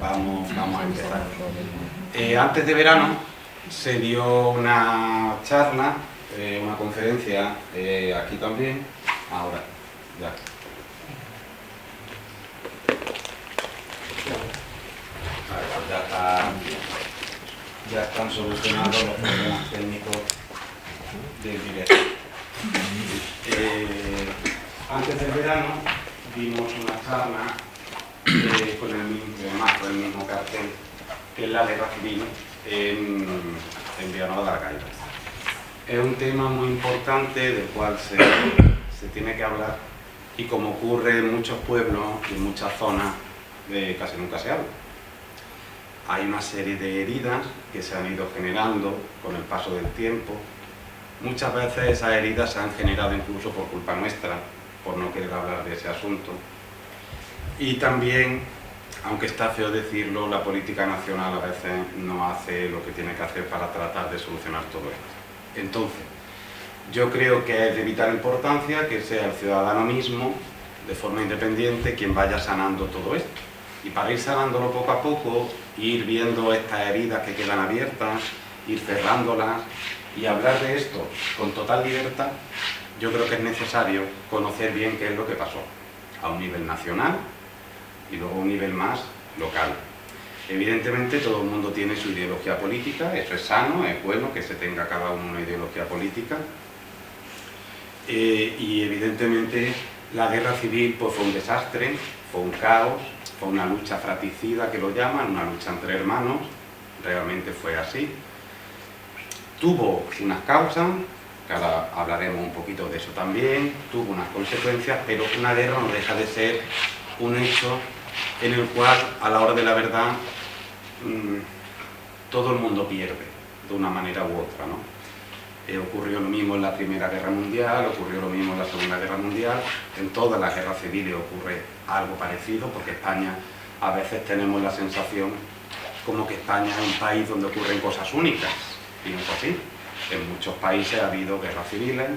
Vamos a empezar. Antes de verano se dio una charla, una conferencia aquí también. Ahora, ya. Ya están solucionados los problemas técnicos del directo. Antes del verano dimos una charla con el mismo cartel, que es la guerra civil en Villanueva de Argairas. Es un tema muy importante del cual se tiene que hablar, y como ocurre en muchos pueblos y en muchas zonas, casi nunca se habla. Hay una serie de heridas que se han ido generando con el paso del tiempo. Muchas veces esas heridas se han generado incluso por culpa nuestra, por no querer hablar de ese asunto. Y también, aunque está feo decirlo, la política nacional a veces no hace lo que tiene que hacer para tratar de solucionar todo esto. Entonces, yo creo que es de vital importancia que sea el ciudadano mismo, de forma independiente, quien vaya sanando todo esto. Y para ir sanándolo poco a poco, ir viendo estas heridas que quedan abiertas, ir cerrándolas y hablar de esto con total libertad, yo creo que es necesario conocer bien qué es lo que pasó, a un nivel nacional y luego a un nivel más local. Evidentemente todo el mundo tiene su ideología política, eso es sano, es bueno que se tenga cada uno una ideología política, y evidentemente la guerra civil pues, fue un desastre, fue un caos, fue una lucha fratricida que lo llaman, una lucha entre hermanos, realmente fue así. Tuvo unas causas, que ahora hablaremos un poquito de eso también, tuvo unas consecuencias, pero una guerra no deja de ser un hecho en el cual, a la hora de la verdad, todo el mundo pierde, de una manera u otra, ¿no? Ocurrió lo mismo en la Primera Guerra Mundial, ocurrió lo mismo en la Segunda Guerra Mundial, en todas las guerras civiles ocurre algo parecido, porque España a veces tenemos la sensación como que España es un país donde ocurren cosas únicas, y no es así. En muchos países ha habido guerras civiles,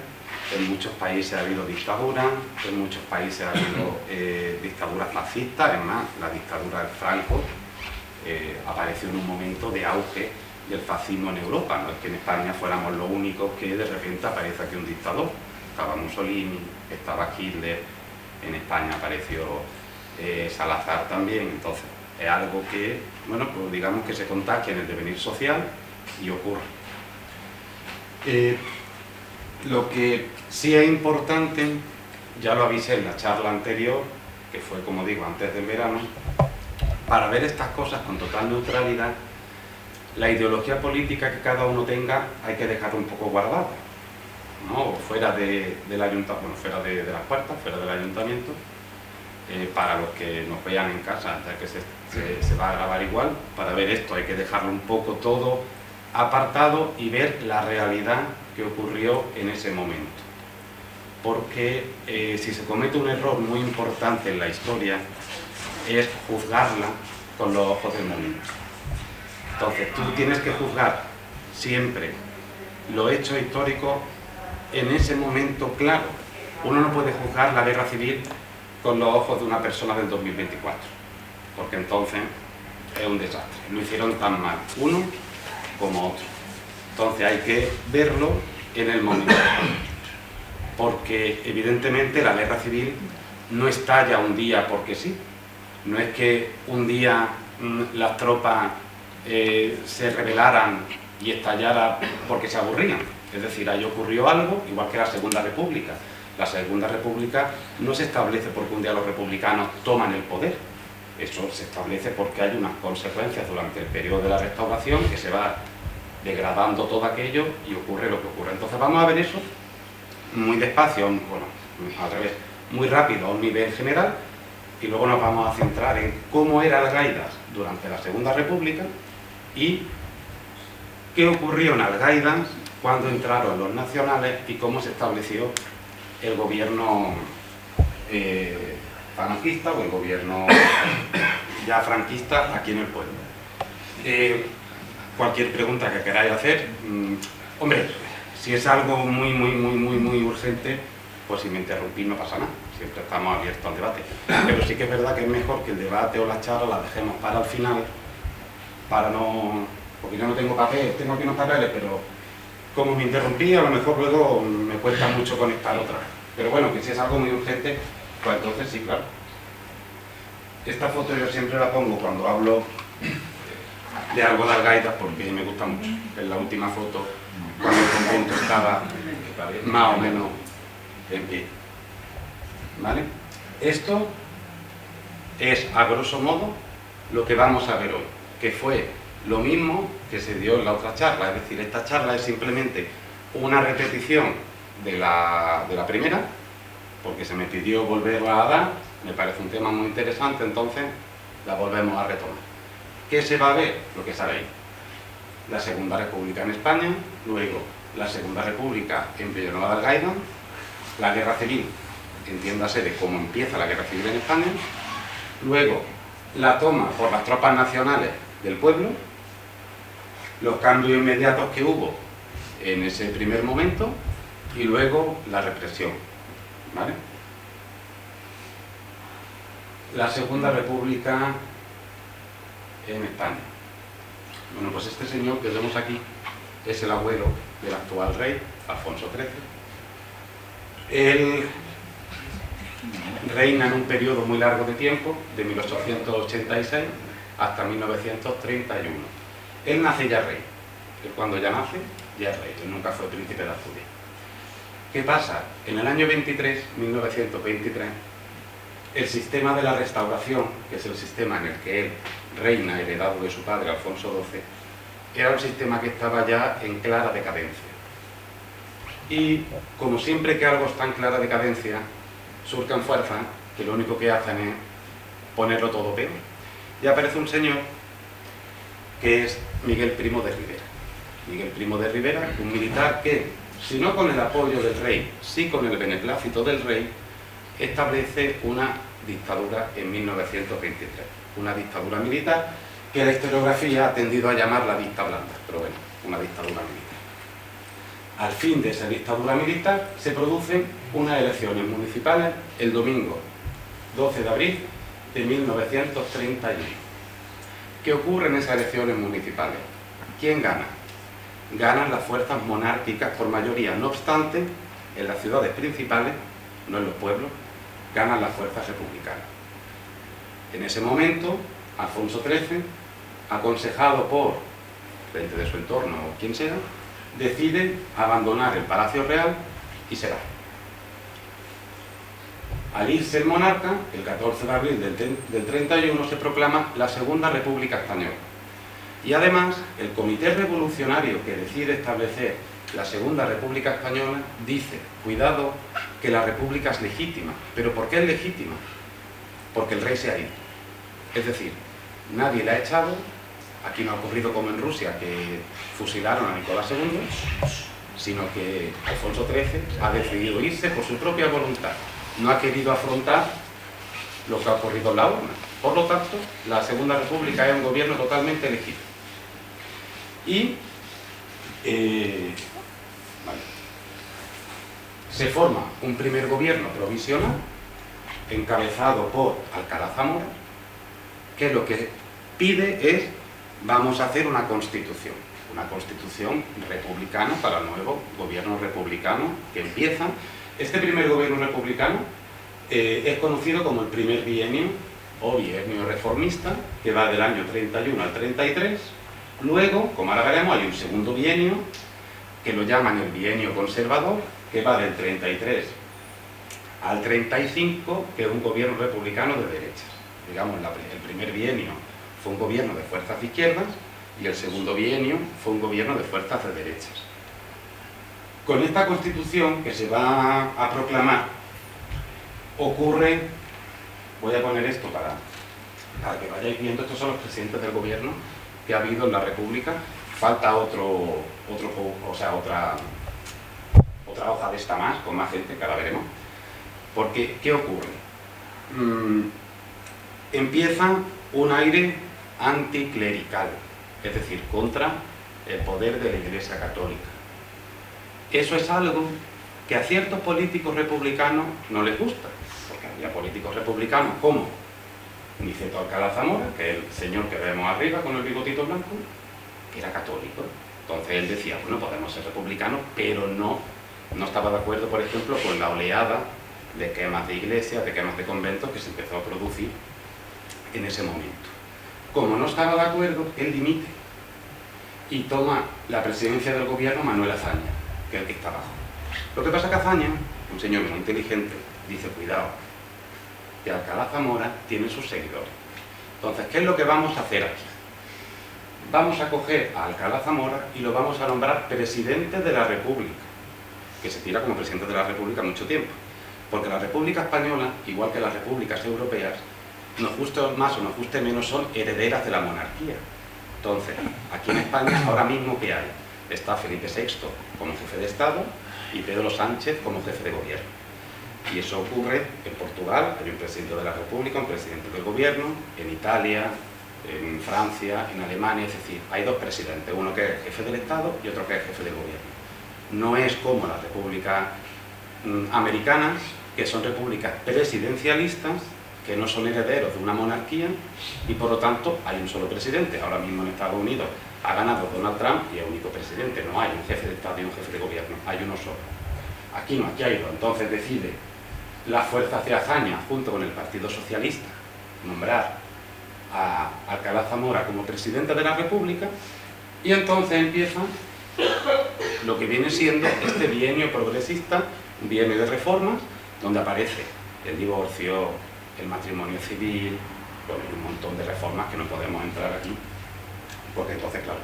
en muchos países ha habido dictaduras, en muchos países ha habido dictaduras fascistas. Además, la dictadura de Franco apareció en un momento de auge del fascismo en Europa. No es que en España fuéramos los únicos que de repente aparece aquí un dictador. Estaba Mussolini, estaba Hitler, en España apareció Salazar también. Entonces, es algo que, bueno, pues digamos que se contagia en el devenir social y ocurre. Lo que sí es importante, ya lo avisé en la charla anterior, que fue, como digo, antes del verano, para ver estas cosas con total neutralidad, la ideología política que cada uno tenga hay que dejarla un poco guardada, ¿no? Fuera del ayuntamiento, bueno, fuera de las puertas, fuera del ayuntamiento, para los que nos vean en casa, ya que se va a grabar igual. Para ver esto hay que dejarlo un poco todo apartado y ver la realidad que ocurrió en ese momento. Porque si se comete un error muy importante en la historia, es juzgarla con los ojos del momento. Entonces tú tienes que juzgar siempre los hechos históricos en ese momento claro. Uno no puede juzgar la guerra civil con los ojos de una persona del 2024, porque entonces es un desastre. Lo hicieron tan mal uno como otro. Entonces hay que verlo en el momento, porque evidentemente la guerra civil no estalla un día porque sí. No es que un día las tropas se rebelaran y estallara porque se aburrían. Es decir, ahí ocurrió algo, igual que la Segunda República. La Segunda República no se establece porque un día los republicanos toman el poder. Eso se establece porque hay unas consecuencias durante el periodo de la Restauración, que se va degradando todo aquello y ocurre lo que ocurre. Entonces vamos a ver eso muy despacio, bueno, al revés, muy rápido a un nivel general, y luego nos vamos a centrar en cómo era Algaidas durante la Segunda República y qué ocurrió en Algaidas cuando entraron los nacionales y cómo se estableció el gobierno franquista, o el gobierno ya franquista aquí en el pueblo. Cualquier pregunta que queráis hacer, hombre, si es algo muy urgente, pues si me interrumpís no pasa nada. siempre estamos abiertos al debate. Pero sí que es verdad que es mejor que el debate o la charla la dejemos para el final, para no... porque yo no tengo papel, tengo aquí unos papeles, pero como me interrumpí, a lo mejor luego me cuesta mucho conectar otra vez. Pero bueno, que si es algo muy urgente, pues entonces sí, claro. Esta foto yo siempre la pongo cuando hablo de algo de Algaidas porque me gusta mucho. Es la última foto cuando el convento estaba más o menos en pie. ¿Vale? Esto es, a grosso modo, lo que vamos a ver hoy, que fue lo mismo que se dio en la otra charla. Es decir, esta charla es simplemente una repetición de la primera, porque se me pidió volverla a dar, me parece un tema muy interesante, entonces la volvemos a retomar. ¿Qué se va a ver? Lo que sabéis. La Segunda República en España, luego la Segunda República en Villanueva de Algaida, la Guerra Civil, entiéndase de cómo empieza la Guerra Civil en España, luego la toma por las tropas nacionales del pueblo, los cambios inmediatos que hubo en ese primer momento y luego la represión. ¿Vale? La Segunda República en España. Bueno, pues este señor que vemos aquí es el abuelo del actual rey, Alfonso XIII. Él reina en un periodo muy largo de tiempo, de 1886 hasta 1931. Él nace ya rey. Él cuando ya nace, ya es rey. Él nunca fue príncipe de Asturias. ¿Qué pasa? En el año 1923, el sistema de la restauración, que es el sistema en el que él reina, heredado de su padre, Alfonso XII, era un sistema que estaba ya en clara decadencia. Y como siempre que algo está en clara decadencia, surcan fuerzas que lo único que hacen es ponerlo todo peor. Y aparece un señor que es Miguel Primo de Rivera. Miguel Primo de Rivera, un militar que, si no con el apoyo del rey, sí con el beneplácito del rey, establece una dictadura en 1923. Una dictadura militar que la historiografía ha tendido a llamar la dicta blanda, pero bueno, una dictadura militar. Al fin de esa dictadura militar se producen unas elecciones municipales el domingo 12 de abril de 1931. ¿Qué ocurre en esas elecciones municipales? ¿Quién gana? Ganan las fuerzas monárquicas por mayoría. No obstante, en las ciudades principales, no en los pueblos, ganan las fuerzas republicanas. En ese momento, Alfonso XIII, aconsejado por gente de su entorno o quien sea, decide abandonar el Palacio Real y se va. Al irse el monarca, el 14 de abril del 31 se proclama la Segunda República Española. Y además, el Comité Revolucionario que decide establecer la Segunda República Española dice, cuidado, que la República es legítima. ¿Pero por qué es legítima? Porque el rey se ha ido. Es decir, nadie la ha echado, aquí no ha ocurrido como en Rusia, que fusilaron a Nicolás II, sino que Alfonso XIII ha decidido irse por su propia voluntad. No ha querido afrontar lo que ha ocurrido en la urna. Por lo tanto, la Segunda República es un gobierno totalmente legítimo. Y se forma un primer gobierno provisional encabezado por Alcalá Zamora, que lo que pide es: vamos a hacer una constitución republicana para el nuevo gobierno republicano que empieza. Este primer gobierno republicano es conocido como el primer bienio o bienio reformista, que va del año 31 al 33. Luego, como ahora veremos, hay un segundo bienio que lo llaman el bienio conservador, que va del 33 al 35, que es un gobierno republicano de derechas. Digamos, el primer bienio fue un gobierno de fuerzas de izquierdas y el segundo bienio fue un gobierno de fuerzas de derechas. Con esta constitución que se va a proclamar ocurre, voy a poner esto para que vayáis viendo, estos son los presidentes del gobierno que ha habido en la República. Falta otra hoja de esta más, con más gente, que ahora veremos. Porque, ¿qué ocurre? Empieza un aire anticlerical, es decir, contra el poder de la Iglesia Católica. Eso es algo que a ciertos políticos republicanos no les gusta, porque había políticos republicanos como Niceto Alcalá Zamora, que es el señor que vemos arriba con el bigotito blanco, que era católico. Entonces él decía, bueno, podemos ser republicanos, pero no estaba de acuerdo, por ejemplo, con la oleada de quemas de iglesias, de quemas de conventos que se empezó a producir en ese momento. Como no estaba de acuerdo, él dimite y toma la presidencia del gobierno Manuel Azaña, que es el que está abajo. Lo que pasa es que Azaña, un señor muy inteligente, dice, cuidado, que Alcalá Zamora tiene sus seguidores. Entonces, ¿qué es lo que vamos a hacer aquí? Vamos a coger a Alcalá Zamora y lo vamos a nombrar presidente de la República, que se tira como presidente de la República mucho tiempo, porque la República Española, igual que las repúblicas europeas, nos guste más o nos guste menos, son herederas de la monarquía. Entonces, aquí en España, ahora mismo, ¿qué hay? Está Felipe VI como jefe de Estado y Pedro Sánchez como jefe de gobierno. Y eso ocurre en Portugal, hay un presidente de la República, un presidente del gobierno, en Italia, en Francia, en Alemania, es decir, hay dos presidentes, uno que es jefe del Estado y otro que es jefe del gobierno. No es como las repúblicas americanas, que son repúblicas presidencialistas, que no son herederos de una monarquía y por lo tanto hay un solo presidente. Ahora mismo en Estados Unidos ha ganado Donald Trump y es único presidente, no hay un jefe de Estado y un jefe de gobierno, hay uno solo. Aquí no, aquí hay dos. Entonces decide la fuerza de Azaña, junto con el Partido Socialista, nombrar a Alcalá Zamora como presidente de la República y entonces empieza lo que viene siendo este bienio progresista, un bienio de reformas, donde aparece el divorcio, el matrimonio civil, bueno, y un montón de reformas que no podemos entrar aquí, porque entonces, claro,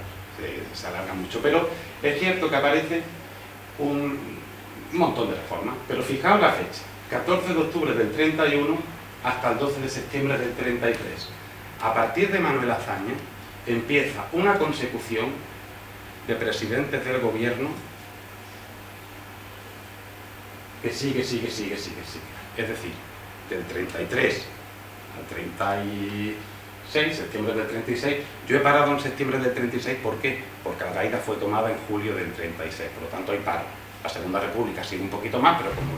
se alarga mucho. Pero es cierto que aparece un montón de reformas, pero fijaos la fecha, 14 de octubre del 31 hasta el 12 de septiembre del 33. A partir de Manuel Azaña empieza una consecución de presidentes del gobierno que sigue. Es decir, del 33 al 36, septiembre del 36, yo he parado en septiembre del 36, ¿por qué? Porque Algaida fue tomada en julio del 36, por lo tanto hay paro. La Segunda República sigue un poquito más, pero como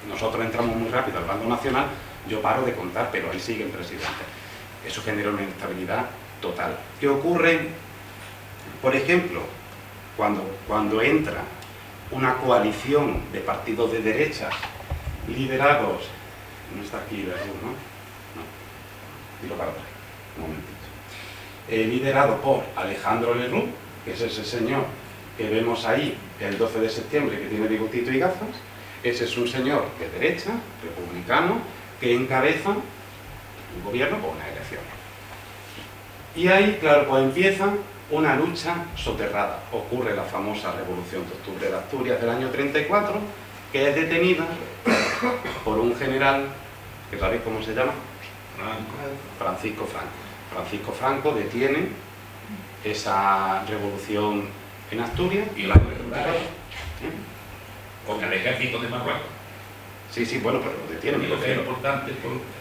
nosotros entramos muy rápido al bando nacional, yo paro de contar, pero ahí sigue el presidente. Eso genera una inestabilidad total. ¿Qué ocurre? Por ejemplo, cuando entra una coalición de partidos de derechas liderados, no está aquí Lerroux, ¿no? No, tiro para atrás, un momentito. Liderado por Alejandro Lerroux, que es ese señor que vemos ahí el 12 de septiembre, que tiene bigotito y gafas. Ese es un señor de derecha, republicano, que encabeza un gobierno con unas elecciones. Y ahí, claro, pues empieza una lucha soterrada. Ocurre la famosa Revolución de Octubre de Asturias del año 34, que es detenida por un general, que sabéis cómo se llama, Francisco Franco. Francisco Franco detiene esa revolución en Asturias y la con el ejército de Marruecos. Sí, bueno, pero lo detienen. Digo que es importante.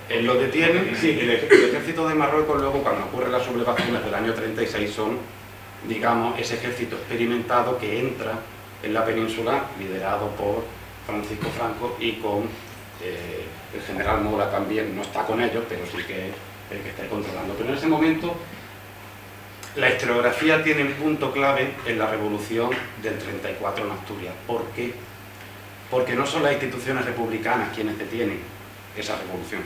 Él lo detiene, sí, el ejército de Marruecos luego, cuando ocurren las sublevaciones del año 36, son, digamos, ese ejército experimentado que entra en la península, liderado por Francisco Franco y con el general Mora también, no está con ellos, pero sí que es el que está controlando. Pero en ese momento la historiografía tiene un punto clave en la revolución del 34 en Asturias. ¿Por qué? Porque no son las instituciones republicanas quienes detienen esa revolución,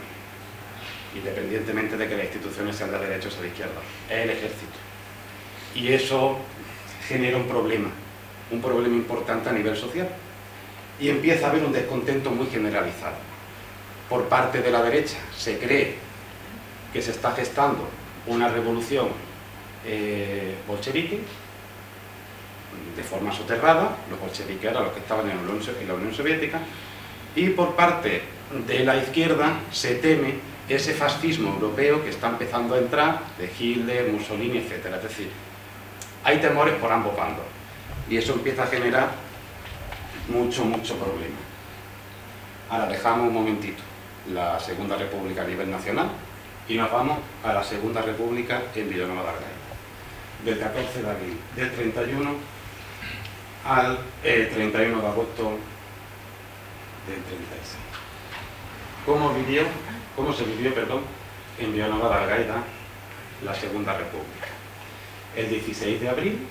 independientemente de que las instituciones sean de derecha o de izquierda, es el ejército. Y eso genera un problema importante a nivel social. Y empieza a haber un descontento muy generalizado. Por parte de la derecha se cree que se está gestando una revolución bolchevique, de forma soterrada. Los bolcheviques eran los que estaban en la Unión Soviética, y por parte de la izquierda se teme ese fascismo europeo que está empezando a entrar, de Hitler, Mussolini, etc. Es decir, hay temores por ambos bandos, y eso empieza a generar mucho problema. Ahora dejamos un momentito la Segunda República a nivel nacional y nos vamos a la Segunda República en Villanueva de Argaida, del 14 de abril del 31 al 31 de agosto del 36. ¿Cómo se vivió, en Villanueva de Algaida la Segunda República? El 16 de abril,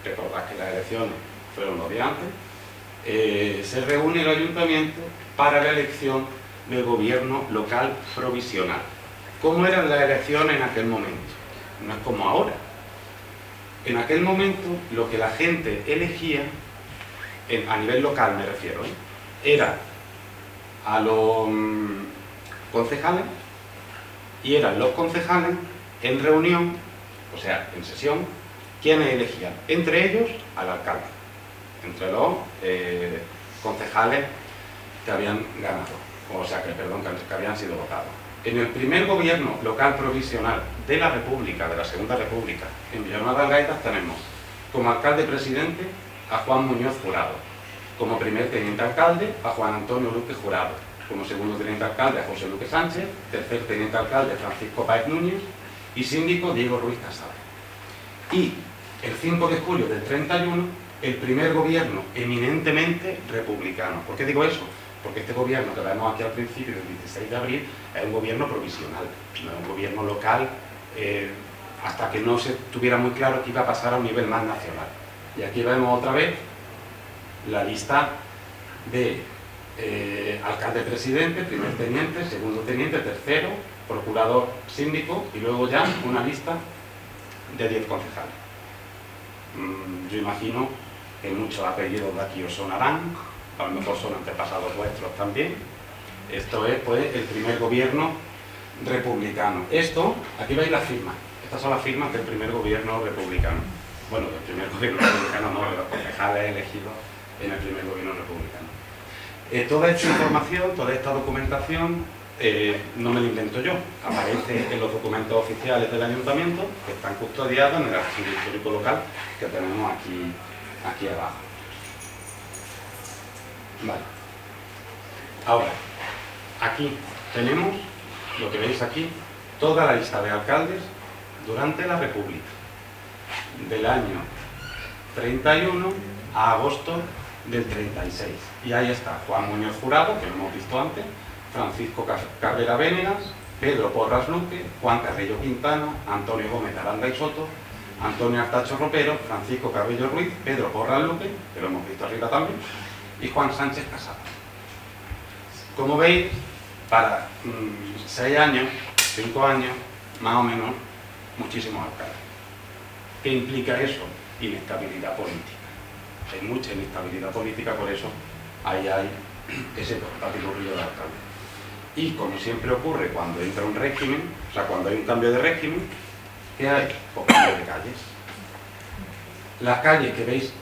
recordad que las elecciones fueron los días antes, se reúne el ayuntamiento para la elección del gobierno local provisional. ¿Cómo eran las elecciones en aquel momento? No es como ahora. En aquel momento lo que la gente elegía, a nivel local me refiero, era a los concejales, y eran los concejales en reunión, o sea, en sesión, quienes elegían, entre ellos al alcalde, entre los concejales que habían ganado, o sea, que habían sido votados. En el primer gobierno local provisional de la República, de la Segunda República, en Villanueva de Algaida, tenemos como alcalde presidente a Juan Muñoz Jurado, como primer teniente alcalde a Juan Antonio Luque Jurado, como segundo teniente alcalde a José Luque Sánchez, tercer teniente alcalde Francisco Páez Núñez y síndico Diego Ruiz Casado. Y el 5 de julio del 31, el primer gobierno eminentemente republicano. ¿Por qué digo eso? Porque este gobierno que vemos aquí al principio, del 16 de abril, es un gobierno provisional, no es un gobierno local, hasta que no se tuviera muy claro que iba a pasar a un nivel más nacional. Y aquí vemos otra vez la lista de alcalde presidente, primer teniente, segundo teniente, tercero, procurador, síndico, y luego ya una lista de 10 concejales. Yo imagino que muchos apellidos de aquí os sonarán, a lo mejor son antepasados vuestros también. Esto es, pues, el primer gobierno republicano. Aquí veis las firmas. Estas son las firmas del primer gobierno republicano. Bueno, del primer gobierno republicano no, de los concejales elegidos en el primer gobierno republicano. Toda esta información, toda esta documentación, no me la invento yo. Aparece en los documentos oficiales del ayuntamiento, que están custodiados en el archivo histórico local que tenemos aquí abajo. Vale. Ahora, aquí tenemos, lo que veis aquí, toda la lista de alcaldes durante la República, del año 31 a agosto del 36. Y ahí está Juan Muñoz Jurado, que lo hemos visto antes, Francisco Carrera Venegas, Pedro Porras Luque, Juan Carrillo Quintana, Antonio Gómez Aranda y Soto, Antonio Artacho Ropero, Francisco Carrillo Ruiz, Pedro Porras Luque, que lo hemos visto arriba también, y Juan Sánchez Casado. Como veis, para 6 años, 5 años, más o menos, muchísimos alcaldes. ¿Qué implica eso? Inestabilidad política. Hay mucha inestabilidad política, por eso ahí hay ese papilurrillo de alcalde. Y como siempre ocurre cuando entra un régimen, o sea, cuando hay un cambio de régimen, ¿qué hay? Pues cambio de calles. Las calles que veis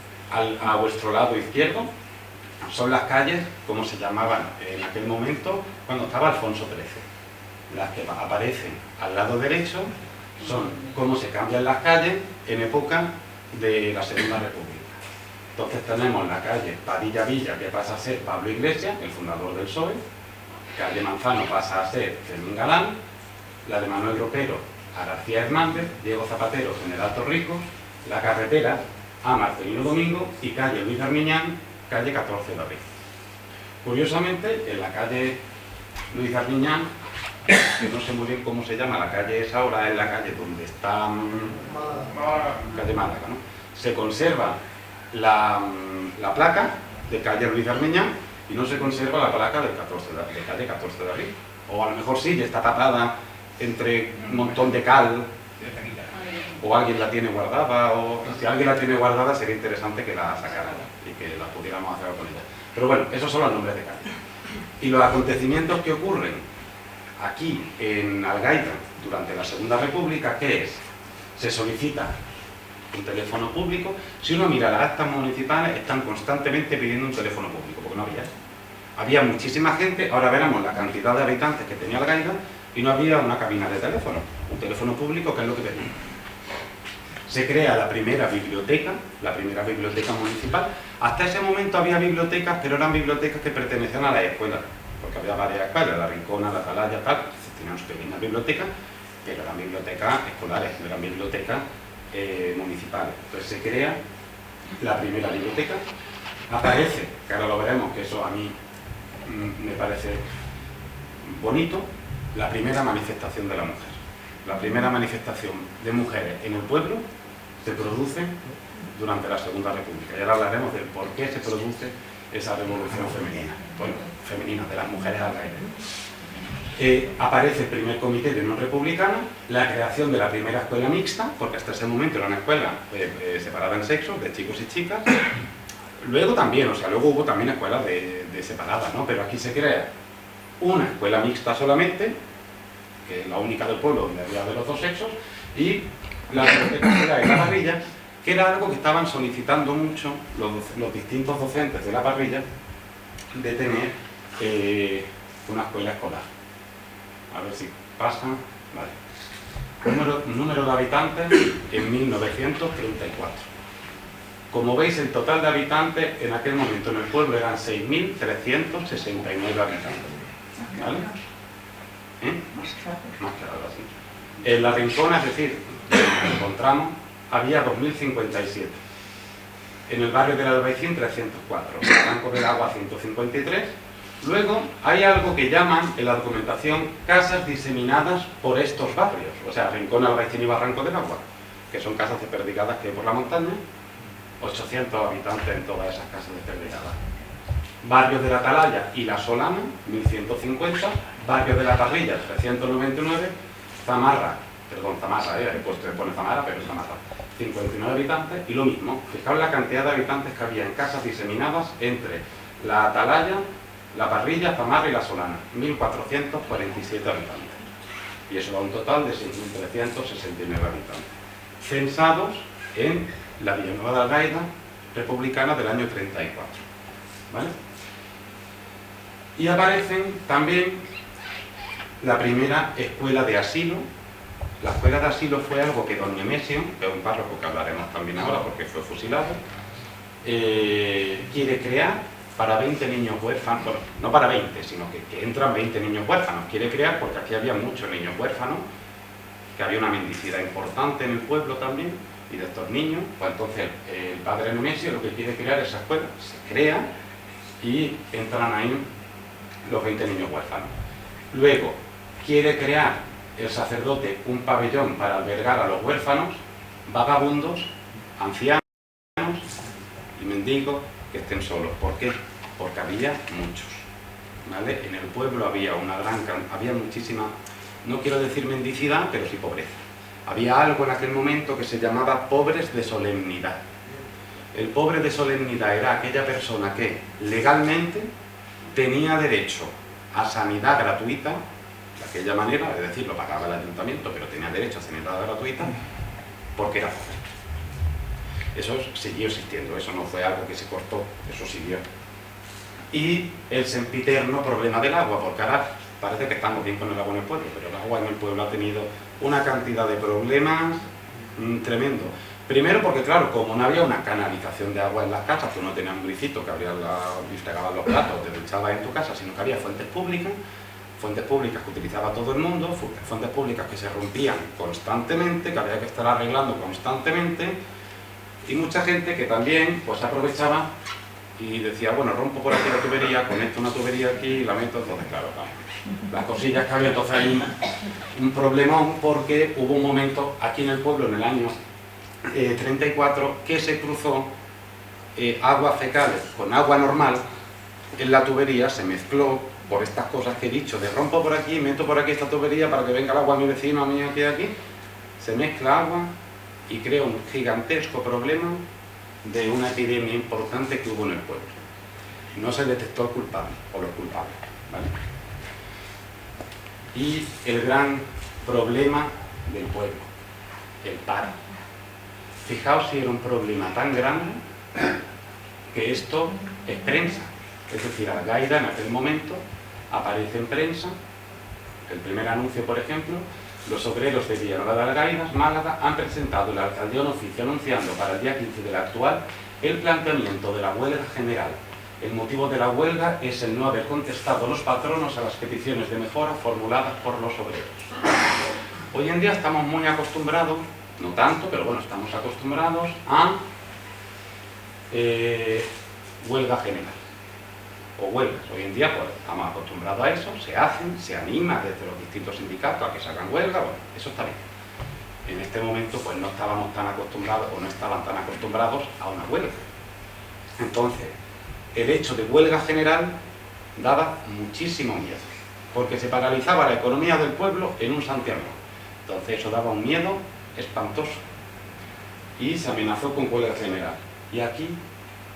a vuestro lado izquierdo son las calles como se llamaban en aquel momento cuando estaba Alfonso XIII. Las que aparecen al lado derecho son cómo se cambian las calles en época de la Segunda República. Entonces tenemos la calle Padilla Villa, que pasa a ser Pablo Iglesias, el fundador del PSOE, calle Manzano pasa a ser Fermín Galán, la de Manuel Ropero a García Hernández, Diego Zapatero, General Torrijos, la carretera a Marcelino Domingo y calle Luis Armiñán, calle 14 de abril. Curiosamente, en la calle Luis Armiñán, que no sé muy bien cómo se llama, la calle es ahora, es la calle donde está calle Málaga, ¿no? Se conserva la placa de calle Luis Armiñán y no se conserva la placa de calle 14 de abril. O a lo mejor sí, ya está tapada entre un montón de cal, o alguien la tiene guardada, o si alguien la tiene guardada sería interesante que la sacara y que la pudiéramos hacer con ella. Pero bueno, esos son los nombres de calle. Y los acontecimientos que ocurren aquí en Algaida durante la Segunda República, ¿qué es? Se solicita un teléfono público. Si uno mira las actas municipales, están constantemente pidiendo un teléfono público, porque no había. Había muchísima gente, ahora veremos la cantidad de habitantes que tenía Algaida, y no había una cabina de teléfono, un teléfono público, que es lo que pedimos. Se crea la primera biblioteca municipal. Hasta ese momento había bibliotecas, pero eran bibliotecas que pertenecían a las escuelas, porque había varias escuelas, la Rincona, la Atalaya, tal, tenían sus pequeñas bibliotecas, pero eran bibliotecas escolares, no eran bibliotecas municipales. Entonces se crea la primera biblioteca, aparece, que ahora lo veremos, que eso a mí me parece bonito, la primera manifestación de la mujer. La primera manifestación de mujeres en el pueblo se produce durante la Segunda República. Y ahora hablaremos del por qué se produce esa revolución femenina. Bueno, femenina, de las mujeres algaeras. Aparece el primer comité de Unión Republicana, la creación de la primera escuela mixta, porque hasta ese momento era una escuela separada en sexo, de chicos y chicas. Luego también, luego hubo también escuelas de separadas, ¿no? Pero aquí se crea una escuela mixta solamente, que es la única del pueblo donde había de los dos sexos, y la biblioteca de la parrilla, que era algo que estaban solicitando mucho los distintos docentes de la parrilla, de tener una escuela escolar. A ver si pasa. Vale. Número de habitantes en 1934. Como veis, el total de habitantes en aquel momento en el pueblo eran 6.369 habitantes. ¿Vale? Más claro, así. En La Rincona, es decir, donde nos encontramos, había 2.057. En el barrio del Albaicín, 304. En el Banco del Agua, 153. Luego, hay algo que llaman en la documentación casas diseminadas por estos barrios. O sea, Rincón, Albaicín y Barranco del Agua, que son casas desperdigadas que hay por la montaña. 800 habitantes en todas esas casas desperdigadas. Barrios de la Atalaya y La Solana, 1150. Barrios de la Parrilla, 399. Zamarra, pone Zamarra, pero es Zamarra, 59 habitantes. Y lo mismo, fijaos la cantidad de habitantes que había en casas diseminadas entre la Atalaya, la Parrilla, Zamarra y La Solana, 1447 habitantes. Y eso da un total de 6.369 habitantes. Censados en la Villanueva de Algaida republicana del año 34. ¿Vale? Y aparecen también la primera escuela de asilo. La escuela de asilo fue algo que don Nemesio, que es un párroco que hablaremos también ahora porque fue fusilado, quiere crear para 20 niños huérfanos, bueno, no para 20, sino que entran 20 niños huérfanos. Quiere crear porque aquí había muchos niños huérfanos, que había una mendicidad importante en el pueblo también, y de estos niños, pues entonces el padre Nemesio lo que quiere crear esa escuela, se crea y entran ahí los 20 niños huérfanos. Luego quiere crear el sacerdote un pabellón para albergar a los huérfanos, vagabundos, ancianos y mendigos que estén solos. ¿Por qué? Porque había muchos, ¿vale? En el pueblo había había muchísima, no quiero decir mendicidad, pero sí pobreza. Había algo en aquel momento que se llamaba pobres de solemnidad. El pobre de solemnidad era aquella persona que legalmente tenía derecho a sanidad gratuita, de aquella manera, es decir, lo pagaba el ayuntamiento, pero tenía derecho a sanidad gratuita porque era pobre. Eso siguió existiendo, eso no fue algo que se cortó, eso siguió. Y el sempiterno problema del agua, porque ahora parece que estamos bien con el agua en el pueblo, pero el agua en el pueblo ha tenido una cantidad de problemas tremendo. Primero porque, claro, como no había una canalización de agua en las casas, tú no tenías un grifito que abrías y fregabas los platos, te duchabas en tu casa, sino que había fuentes públicas que utilizaba todo el mundo, fuentes públicas que se rompían constantemente, que había que estar arreglando constantemente, y mucha gente que también pues aprovechaba y decía, bueno, rompo por aquí la tubería, conecto una tubería aquí y la meto. Entonces, claro, las cosillas que había. Entonces hay un problemón porque hubo un momento aquí en el pueblo, en el año 34, que se cruzó aguas fecales con agua normal en la tubería, se mezcló por estas cosas que he dicho, de rompo por aquí, meto por aquí esta tubería para que venga el agua a mi vecino, a mí aquí, se mezcla agua y crea un gigantesco problema de una epidemia importante que hubo en el pueblo. No se detectó el culpable o los culpables, ¿vale? Y el gran problema del pueblo, el paro. Fijaos si era un problema tan grande que esto es prensa. Es decir, Algaida en aquel momento aparece en prensa, el primer anuncio, por ejemplo, los obreros de Villanueva de Algaida, Málaga, han presentado el alcaldía un oficio anunciando para el día 15 del actual el planteamiento de la huelga general. El motivo de la huelga es el no haber contestado los patronos a las peticiones de mejora formuladas por los obreros. Hoy en día estamos muy acostumbrados, no tanto, pero bueno, estamos acostumbrados a huelga general. o huelgas. Hoy en día pues estamos acostumbrados a eso, se hacen, se anima desde los distintos sindicatos a que se hagan huelgas, bueno, eso está bien. En este momento pues no estábamos tan acostumbrados o no estaban tan acostumbrados a una huelga. Entonces, el hecho de huelga general daba muchísimo miedo, porque se paralizaba la economía del pueblo en un santiamén. Entonces eso daba un miedo espantoso y se amenazó con huelga general. Y aquí,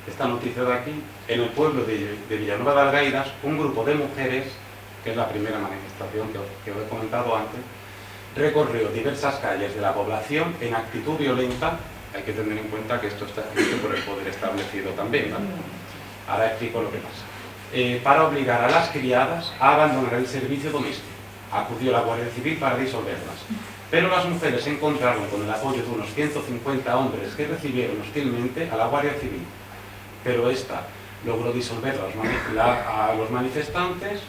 esta noticia de aquí, en el pueblo de Villanueva de Algairas, un grupo de mujeres, que es la primera manifestación que os he comentado antes, recorrió diversas calles de la población en actitud violenta. Hay que tener en cuenta que esto está escrito por el poder establecido también, ¿vale? Ahora explico lo que pasa. Para obligar a las criadas a abandonar el servicio doméstico. Acudió la Guardia Civil para disolverlas. Pero las mujeres se encontraron con el apoyo de unos 150 hombres que recibieron hostilmente a la Guardia Civil. Pero esta logró disolver a los manifestantes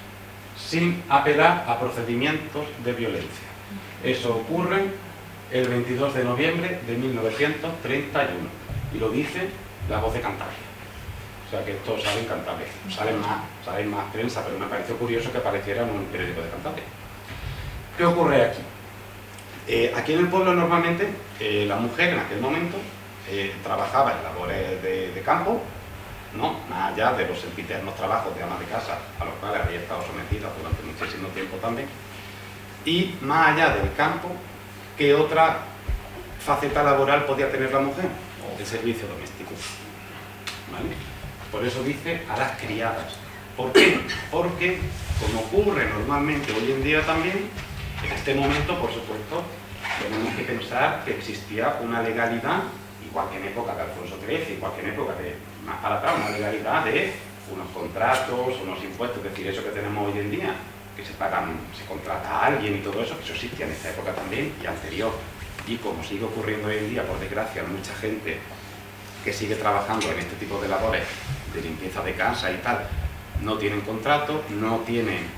sin apelar a procedimientos de violencia. Eso ocurre el 22 de noviembre de 1931 y lo dice La Voz de Cantabria. O sea que esto sale en Cantabria, sale más prensa, pero me pareció curioso que apareciera en un periódico de Cantabria. ¿Qué ocurre aquí? Aquí en el pueblo normalmente la mujer en aquel momento trabajaba en labores de campo, ¿no? Más allá de los sempiternos trabajos de ama de casa a los cuales había estado sometida durante muchísimo tiempo también, y más allá del campo, ¿qué otra faceta laboral podía tener la mujer? El servicio doméstico, ¿vale? Por eso dice a las criadas. ¿Por qué? Porque, como ocurre normalmente hoy en día también, en este momento, por supuesto, tenemos que pensar que existía una legalidad, igual que en época de Alfonso XIII, igual que en época de más para atrás, una legalidad de unos contratos, unos impuestos, es decir, eso que tenemos hoy en día, que se pagan, se contrata a alguien y todo eso, que eso existía en esta época también y anterior. Y como sigue ocurriendo hoy en día, por desgracia, mucha gente que sigue trabajando en este tipo de labores de limpieza de casa y tal, no tienen contrato, no tienen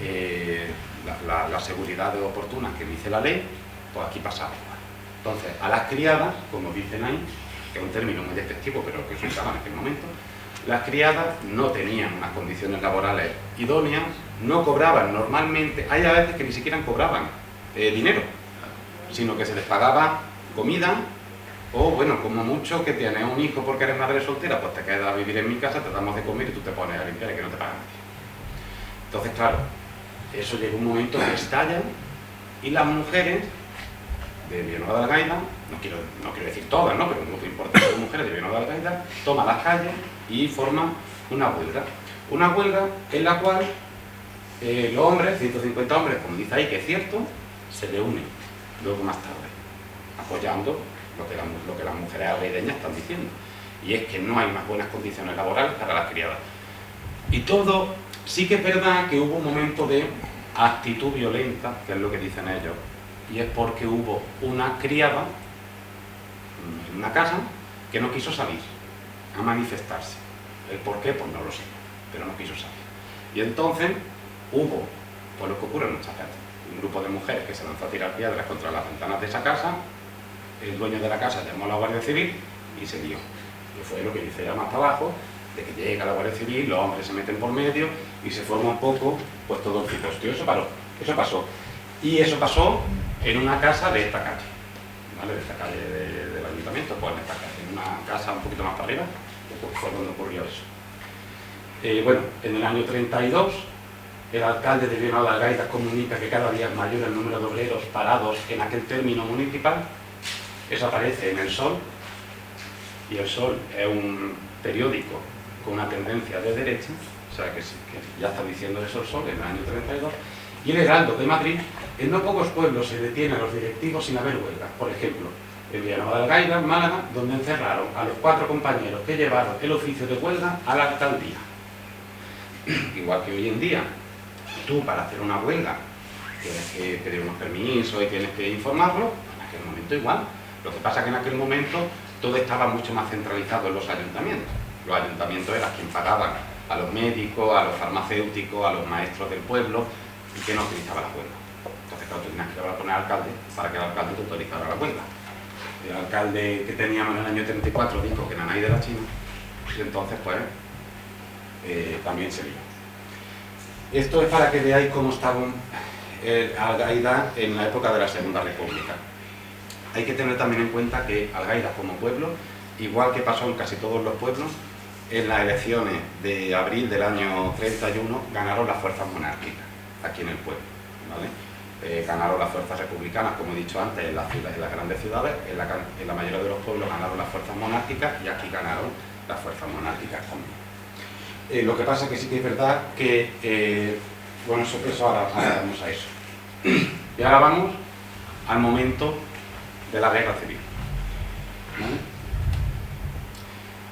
la seguridad oportuna que dice la ley, pues aquí pasaba igual. Entonces, a las criadas, como dicen ahí, que es un término muy despectivo, pero que se usaba en aquel momento, las criadas no tenían unas condiciones laborales idóneas, no cobraban normalmente, hay a veces que ni siquiera cobraban dinero, sino que se les pagaba comida, o bueno, como mucho que tienes un hijo porque eres madre soltera, pues te quedas a vivir en mi casa, te damos de comer y tú te pones a limpiar y que no te pagan nadie. Entonces, claro, eso llegó un momento que estallan y las mujeres de Villanueva de Algaida, no quiero decir todas, ¿no? Pero muy importante, las mujeres de Villanueva de Algaida toman las calles y forman una huelga. Una huelga en la cual los hombres, 150 hombres, como dice ahí, que es cierto, se reúnen luego más tarde, apoyando lo que las mujeres algaideñas están diciendo. Y es que no hay unas buenas condiciones laborales para las criadas. Y todo, sí que es verdad que hubo un momento de actitud violenta, que es lo que dicen ellos, y es porque hubo una criada en una casa que no quiso salir a manifestarse. ¿El por qué? Pues no lo sé, pero no quiso salir. Y entonces hubo, pues lo que ocurre en muchas veces, un grupo de mujeres que se lanzó a tirar piedras contra las ventanas de esa casa, el dueño de la casa llamó a la Guardia Civil y se dio. Y fue lo que dice ya más abajo, de que llega la Guardia Civil, los hombres se meten por medio y se forma un poco, pues todo el cipostio. Eso pasó. Y eso pasó en una casa de esta calle, ¿vale? De esta calle del ayuntamiento, pues en esta calle, en una casa un poquito más para arriba, pues fue donde ocurrió eso. Bueno, en el año 32, el alcalde de Villanueva de Algaida comunica que cada día es mayor el número de obreros parados en aquel término municipal. Eso aparece en El Sol, y El Sol es un periódico con una tendencia de derecha, o sea que ya está diciendo eso El Sol en el año 32, y el Heraldo de Madrid, en no pocos pueblos se detienen a los directivos sin haber huelga. Por ejemplo, en Villanueva de Algaida, en Málaga, donde encerraron a los 4 compañeros que llevaron el oficio de huelga a la alcaldía. Igual que hoy en día, tú para hacer una huelga tienes que pedir unos permisos y tienes que informarlo, en aquel momento igual. Lo que pasa es que en aquel momento todo estaba mucho más centralizado en los ayuntamientos. Los ayuntamientos eran quienes pagaban a los médicos, a los farmacéuticos, a los maestros del pueblo, y que no utilizaba la huelga. Entonces, claro, tú tenías que poner al alcalde para que el alcalde te autorizara la huelga. El alcalde que teníamos en el año 34 dijo que era nadie de la China, y entonces, pues, también se vio. Esto es para que veáis cómo estaba Algaida en la época de la Segunda República. Hay que tener también en cuenta que Algaida como pueblo, igual que pasó en casi todos los pueblos, en las elecciones de abril del año 31 ganaron las fuerzas monárquicas aquí en el pueblo, ¿vale? Ganaron las fuerzas republicanas, como he dicho antes, en las grandes ciudades, en la mayoría de los pueblos ganaron las fuerzas monárquicas y aquí ganaron las fuerzas monárquicas también. Lo que pasa es que sí que es verdad que, bueno, eso ahora vamos a eso. Y ahora vamos al momento de la guerra civil, ¿vale?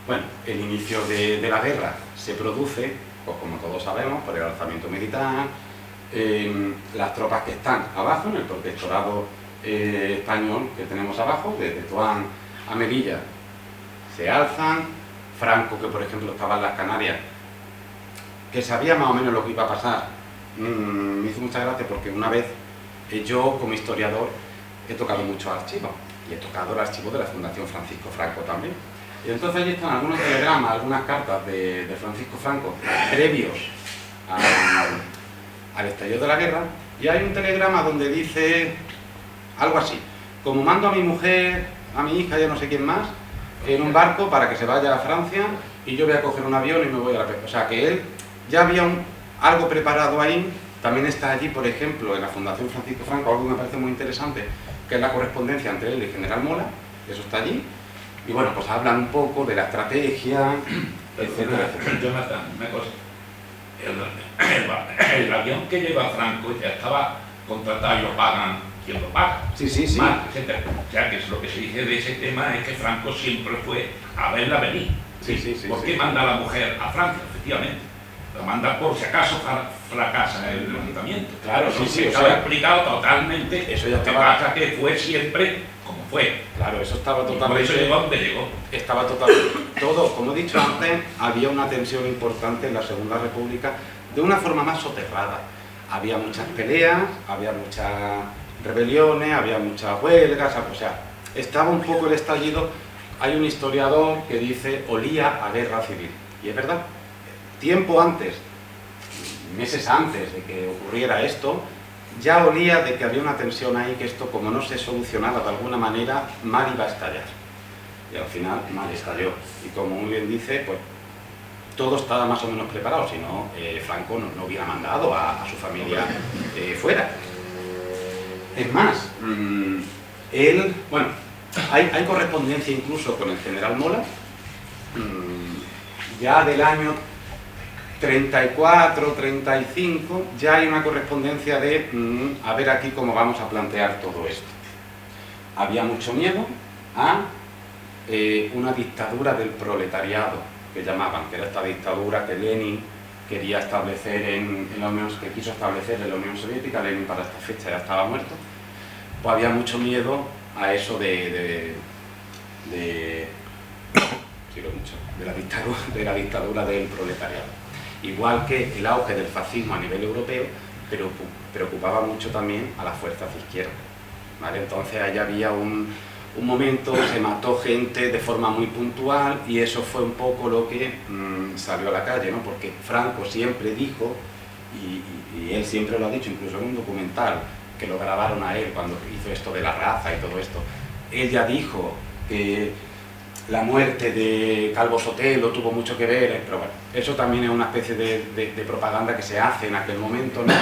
Bueno, el inicio de la guerra se produce, pues como todos sabemos, por el alzamiento militar. Las tropas que están abajo, en el protectorado español que tenemos abajo, desde Toán a Melilla, se alzan. Franco, que por ejemplo estaba en las Canarias, que sabía más o menos lo que iba a pasar, me hizo mucha gracia porque una vez yo como historiador he tocado muchos archivos y he tocado el archivo de la Fundación Francisco Franco también. Y entonces allí están algunos telegramas, algunas cartas de Francisco Franco previos al estallido de la guerra, y hay un telegrama donde dice algo así: como mando a mi mujer, a mi hija y a no sé quién más en un barco para que se vaya a Francia y yo voy a coger un avión y me voy a la pesca. O sea que él ya había algo preparado ahí. También está allí, por ejemplo, en la Fundación Francisco Franco, algo que me parece muy interesante, que es la correspondencia entre él y el general Mola. Eso está allí. Y bueno, pues hablan un poco de la estrategia, etcétera, etcétera. Jonathan, una cosa. El avión que lleva Franco ya estaba contratado y lo pagan quien lo paga. Sí, sí, sí. Más, etcétera. O sea, que lo que se dice de ese tema es que Franco siempre fue a verla venir. Sí, sí, sí. ¿Por qué sí. manda a la mujer a Francia? Efectivamente. La manda por si acaso fracasa el levantamiento. Claro, sí, sí. Estaba explicado totalmente. Eso ya Lo que estaba. pasa que fue siempre como fue. Claro, eso estaba Y por totalmente. eso llegó donde llegó. Estaba totalmente. Todo, como he dicho antes, había una tensión importante en la Segunda República de una forma más soterrada. Había muchas peleas, había muchas rebeliones, había muchas huelgas, o sea, estaba un poco el estallido. Hay un historiador que dice olía a guerra civil, y es verdad. Tiempo antes, meses antes de que ocurriera esto, ya olía de que había una tensión ahí, que esto, como no se solucionaba de alguna manera, mal iba a estallar. Y al final mal estalló. Y como muy bien dice, pues todo estaba más o menos preparado, si no, Franco no hubiera mandado a su familia fuera. Es más, él, bueno, hay correspondencia incluso con el general Mola, ya del año 34, 35, ya hay una correspondencia de a ver aquí cómo vamos a plantear todo esto. Había mucho miedo a una dictadura del proletariado, que llamaban, que era esta dictadura que Lenin quería establecer en la Unión, que quiso establecer en la Unión Soviética. Lenin para esta fecha ya estaba muerto. Pues había mucho miedo a eso de la dictadura del proletariado. Igual que el auge del fascismo a nivel europeo, pero preocupaba mucho también a las fuerzas de izquierda, ¿vale? Entonces allá había un momento, se mató gente de forma muy puntual, y eso fue un poco lo que salió a la calle, ¿no? Porque Franco siempre dijo, y él siempre lo ha dicho, incluso en un documental que lo grabaron a él cuando hizo esto de la raza y todo esto, él ya dijo que la muerte de Calvo Sotelo tuvo mucho que ver, pero bueno, eso también es una especie de propaganda que se hace en aquel momento, ¿no?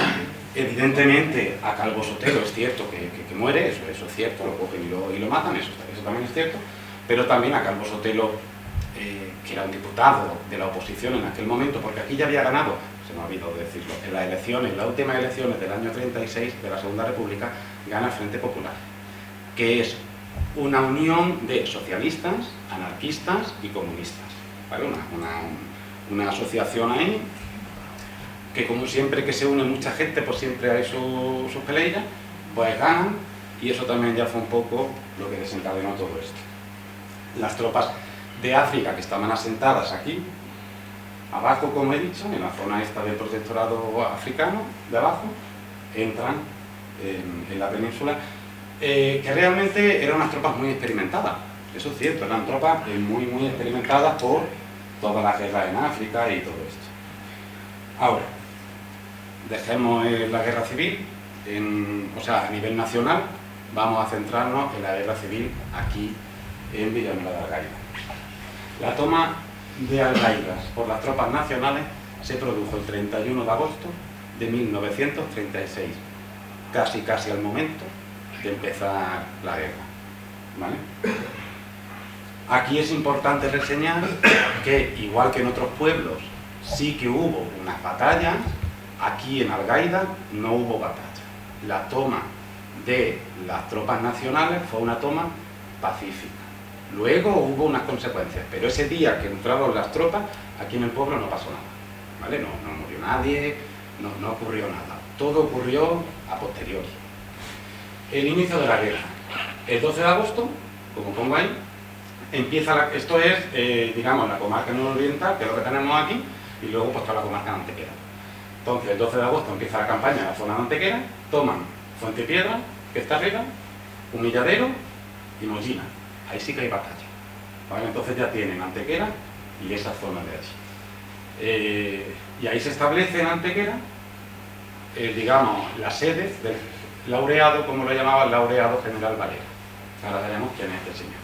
Evidentemente a Calvo Sotelo es cierto que muere, eso es cierto, lo cogen y lo matan, eso también es cierto, pero también a Calvo Sotelo, que era un diputado de la oposición en aquel momento, porque aquí ya había ganado, se me ha olvidado decirlo, en las elecciones, las últimas elecciones del año 36 de la Segunda República, gana el Frente Popular, que es una unión de socialistas, anarquistas y comunistas, ¿vale? Una asociación ahí, que como siempre que se une mucha gente, pues siempre hay sus peleas, pues ganan, y eso también ya fue un poco lo que desencadenó todo esto. Las tropas de África que estaban asentadas aquí, abajo, como he dicho, en la zona esta del protectorado africano, de abajo, entran en la península, que realmente eran unas tropas muy experimentadas, eso es cierto, eran tropas muy experimentadas por todas las guerras en África y todo esto. Ahora, dejemos la guerra civil, o sea, a nivel nacional, vamos a centrarnos en la guerra civil aquí en Villanueva de Algaida. La toma de Algaidas por las tropas nacionales se produjo el 31 de agosto de 1936, casi al momento de empezar la guerra, ¿vale? Aquí es importante reseñar que, igual que en otros pueblos, sí que hubo unas batallas, aquí en Algaida no hubo batalla. La toma de las tropas nacionales fue una toma pacífica. Luego hubo unas consecuencias, pero ese día que entraron las tropas, aquí en el pueblo no pasó nada, ¿vale? No murió nadie, no ocurrió nada. Todo ocurrió a posteriori. El inicio de la guerra. El 12 de agosto, como pongo ahí, empieza esto es, digamos, la comarca nororiental, que es lo que tenemos aquí, y luego pues toda la comarca de Antequera. Entonces, el 12 de agosto empieza la campaña en la zona de Antequera, toman Fuente Piedra, que está arriba, Humilladero y Mollina. Ahí sí que hay batalla, ¿vale? Entonces ya tienen Antequera y esa zona de allí. Y ahí se establece en Antequera, digamos, la sede del laureado, como lo llamaba el laureado general Valera. Ahora veremos quién es este señor.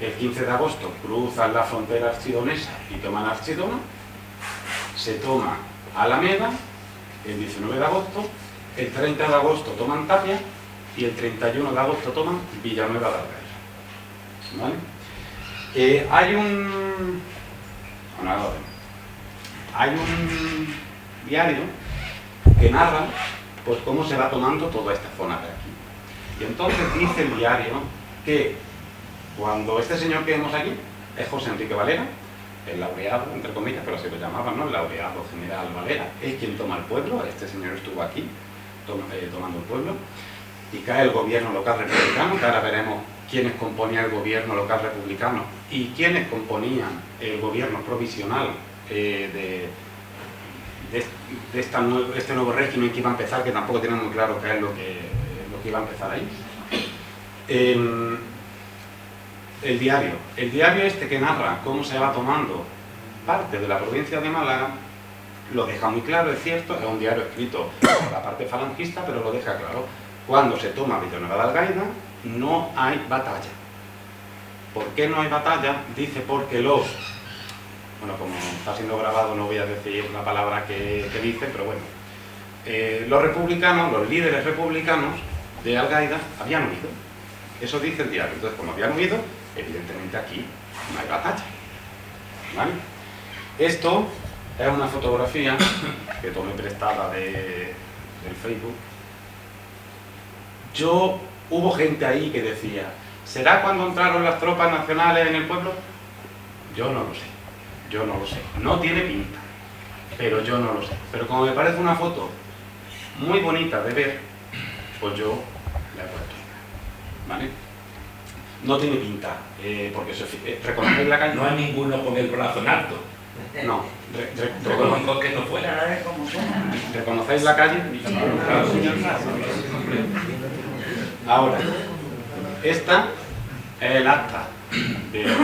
El 15 de agosto cruzan la frontera archidonesa y toman Archidona, se toma Alameda, el 19 de agosto, el 30 de agosto toman Tapia y el 31 de agosto toman Villanueva de Algaida, ¿vale? Hay un diario que narra pues cómo se va tomando toda esta zona de aquí. Y entonces dice el diario que cuando este señor que vemos aquí es José Enrique Valera, el laureado, entre comillas, pero así lo llamaban, ¿no? El laureado general Valera, es quien toma el pueblo. Este señor estuvo aquí tomando el pueblo, y cae el gobierno local republicano, que ahora veremos quiénes componían el gobierno local republicano y quiénes componían el gobierno provisional de este nuevo régimen que iba a empezar, que tampoco tenemos muy claro qué es lo que iba a empezar ahí. El diario este que narra cómo se va tomando parte de la provincia de Málaga, lo deja muy claro, es cierto, es un diario escrito por la parte falangista, pero lo deja claro. Cuando se toma Villanueva de Algaida, no hay batalla. ¿Por qué no hay batalla? Dice porque bueno, como está siendo grabado no voy a decir la palabra que dice, pero bueno, los republicanos, los líderes republicanos de Algaida habían huido. Eso dice el diario. Entonces, como habían huido, evidentemente aquí no hay batalla, ¿vale? Esto es una fotografía que tomé prestada del Facebook. Hubo gente ahí que decía, ¿será cuando entraron las tropas nacionales en el pueblo? Yo no lo sé. No tiene pinta, pero yo no lo sé. Pero como me parece una foto muy bonita de ver, pues yo la he puesto, ¿vale? No tiene pinta, porque ¿reconocéis la calle? No hay ninguno con el brazo en alto. No. Reconozco que no fuera. ¿Reconocéis la calle? Ahora, esta es el acta del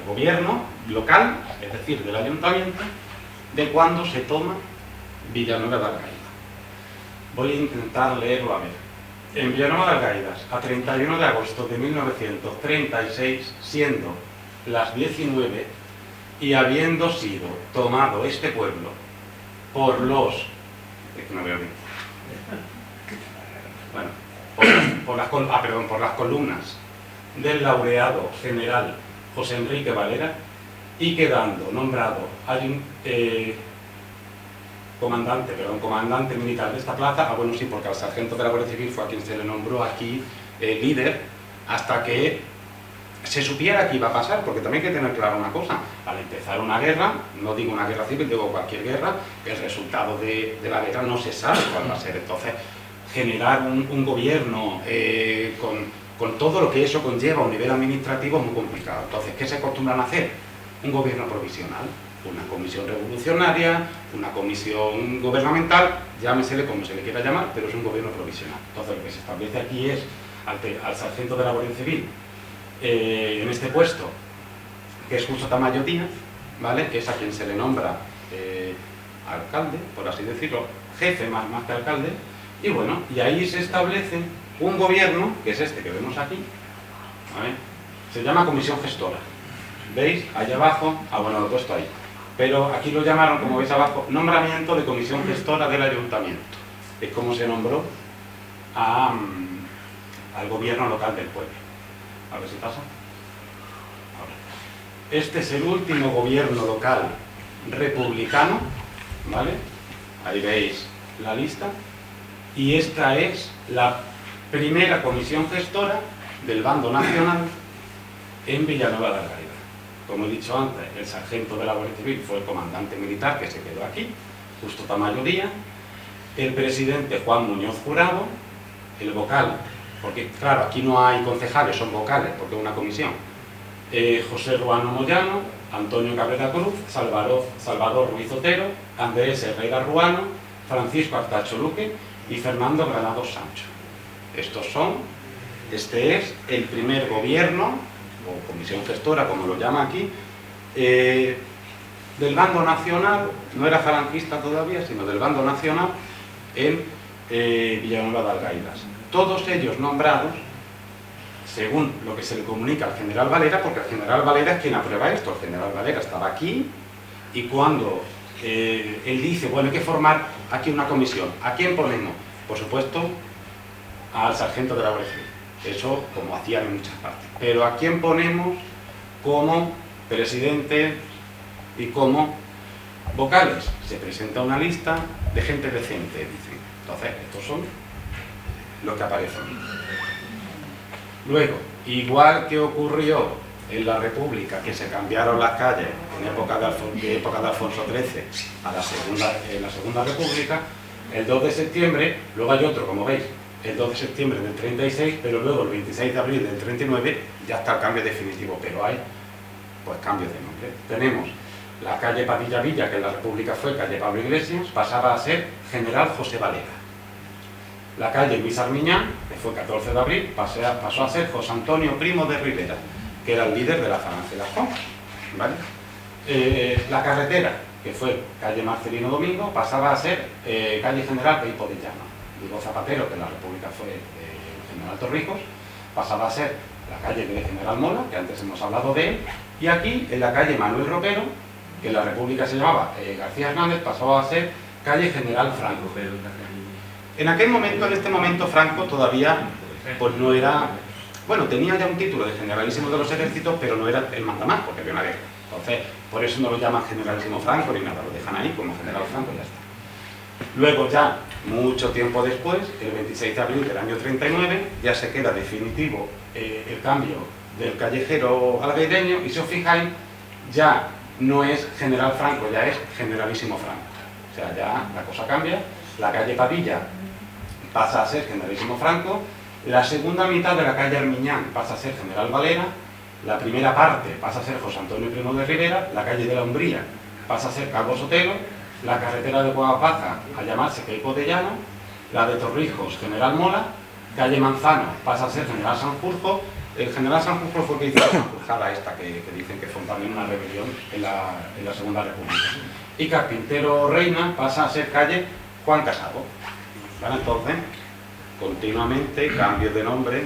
gobierno local, es decir, del ayuntamiento, de cuando se toma Villanueva de Algaida. Voy a intentar leerlo a ver. En Villanueva de Algaidas, a 31 de agosto de 1936, siendo las 19 y habiendo sido tomado este pueblo por los... Es que no veo bien. Bueno, por las columnas del laureado general José Enrique Valera, y quedando nombrado comandante militar de esta plaza, bueno sí, porque al sargento de la Guardia Civil fue a quien se le nombró aquí líder, hasta que se supiera que iba a pasar, porque también hay que tener claro una cosa: al empezar una guerra, no digo una guerra civil, digo cualquier guerra, el resultado de la guerra no se sabe cuál va a ser. Entonces, generar un gobierno con todo lo que eso conlleva a un nivel administrativo es muy complicado. Entonces, ¿qué se acostumbran a hacer? Un gobierno provisional, una comisión revolucionaria, una comisión gubernamental, llámesele como se le quiera llamar, pero es un gobierno provisional. Entonces, lo que se establece aquí es al sargento de la Guardia Civil, en este puesto, que es Justo Tamayo Díaz, ¿vale?, que es a quien se le nombra alcalde, por así decirlo, jefe más que alcalde, y bueno, y ahí se establece un gobierno, que es este que vemos aquí, ¿vale? Se llama comisión gestora. ¿Veis? Allá abajo, bueno, lo he puesto ahí. Pero aquí lo llamaron, como veis abajo, nombramiento de comisión gestora del ayuntamiento. Es como se nombró al gobierno local del pueblo. A ver si pasa. Ahora. Este es el último gobierno local republicano, ¿vale? Ahí veis la lista. Y esta es la primera comisión gestora del bando nacional en Villanueva de Algaida. Como he dicho antes, el sargento de la Guardia Civil fue el comandante militar que se quedó aquí, Justo Tamayo Díaz, el presidente Juan Muñoz Jurado, el vocal, porque claro, aquí no hay concejales, son vocales, porque es una comisión, José Ruano Moyano, Antonio Cabrera Cruz, Salvador Ruiz Otero, Andrés Herrera Ruano, Francisco Artacho Luque y Fernando Granados Sancho. Este es el primer gobierno, o comisión gestora, como lo llama aquí, del bando nacional, no era falangista todavía, sino del bando nacional en Villanueva de Algaida. Todos ellos nombrados según lo que se le comunica al general Valera, porque el general Valera es quien aprueba esto. El general Valera estaba aquí y cuando él dice, bueno, hay que formar aquí una comisión, ¿a quién ponemos? Por supuesto, al sargento de la Guardia Civil. Eso como hacían en muchas partes. Pero ¿a quién ponemos como presidente y como vocales? Se presenta una lista de gente decente, dicen. Entonces, estos son los que aparecen. Luego, igual que ocurrió en la República, que se cambiaron las calles en época de Alfonso XIII en la Segunda República, el 2 de septiembre, luego hay otro, como veis, el 2 de septiembre del 36, pero luego el 26 de abril del 39 ya está el cambio definitivo, pero hay pues cambios de nombre. Tenemos la calle Padilla Villa, que en la República fue calle Pablo Iglesias, pasaba a ser General José Valera. La calle Luis Armiñán, que fue 14 de abril, pasó a ser José Antonio Primo de Rivera, que era el líder de la Falange de las Conchas, ¿vale? La carretera, que fue calle Marcelino Domingo, pasaba a ser calle General Peipo de Llano. Diego Zapatero, que en la República fue General Torrijos, pasaba a ser la calle de General Mola, que antes hemos hablado de él, y aquí, en la calle Manuel Ropero, que en la República se llamaba García Hernández, pasó a ser calle General Franco. En aquel momento, en este momento, Franco todavía pues no era... Bueno, tenía ya un título de generalísimo de los ejércitos, pero no era el mandamás, porque había una guerra. Entonces, por eso no lo llaman generalísimo Franco ni nada, lo dejan ahí como general Franco y ya está. Luego ya, mucho tiempo después, el 26 de abril del año 39, ya se queda definitivo el cambio del callejero algaireño, y si os fijáis, ya no es general Franco, ya es generalísimo Franco. O sea, ya la cosa cambia, la calle Padilla pasa a ser generalísimo Franco, la segunda mitad de la calle Armiñán pasa a ser General Valera, la primera parte pasa a ser José Antonio Primo de Rivera, la calle de la Umbría pasa a ser Calvo Sotelo, la carretera de Guadapaza a llamarse Peipo de Llano, la de Torrijos General Mola, calle Manzano pasa a ser General Sanjurjo. El General Sanjurjo fue el que hizo la Sanjurjada esta que dicen que fue también una rebelión en la Segunda República. Y Carpintero Reina pasa a ser calle Juan Casado. ¿Vale? Entonces, continuamente cambios de nombre.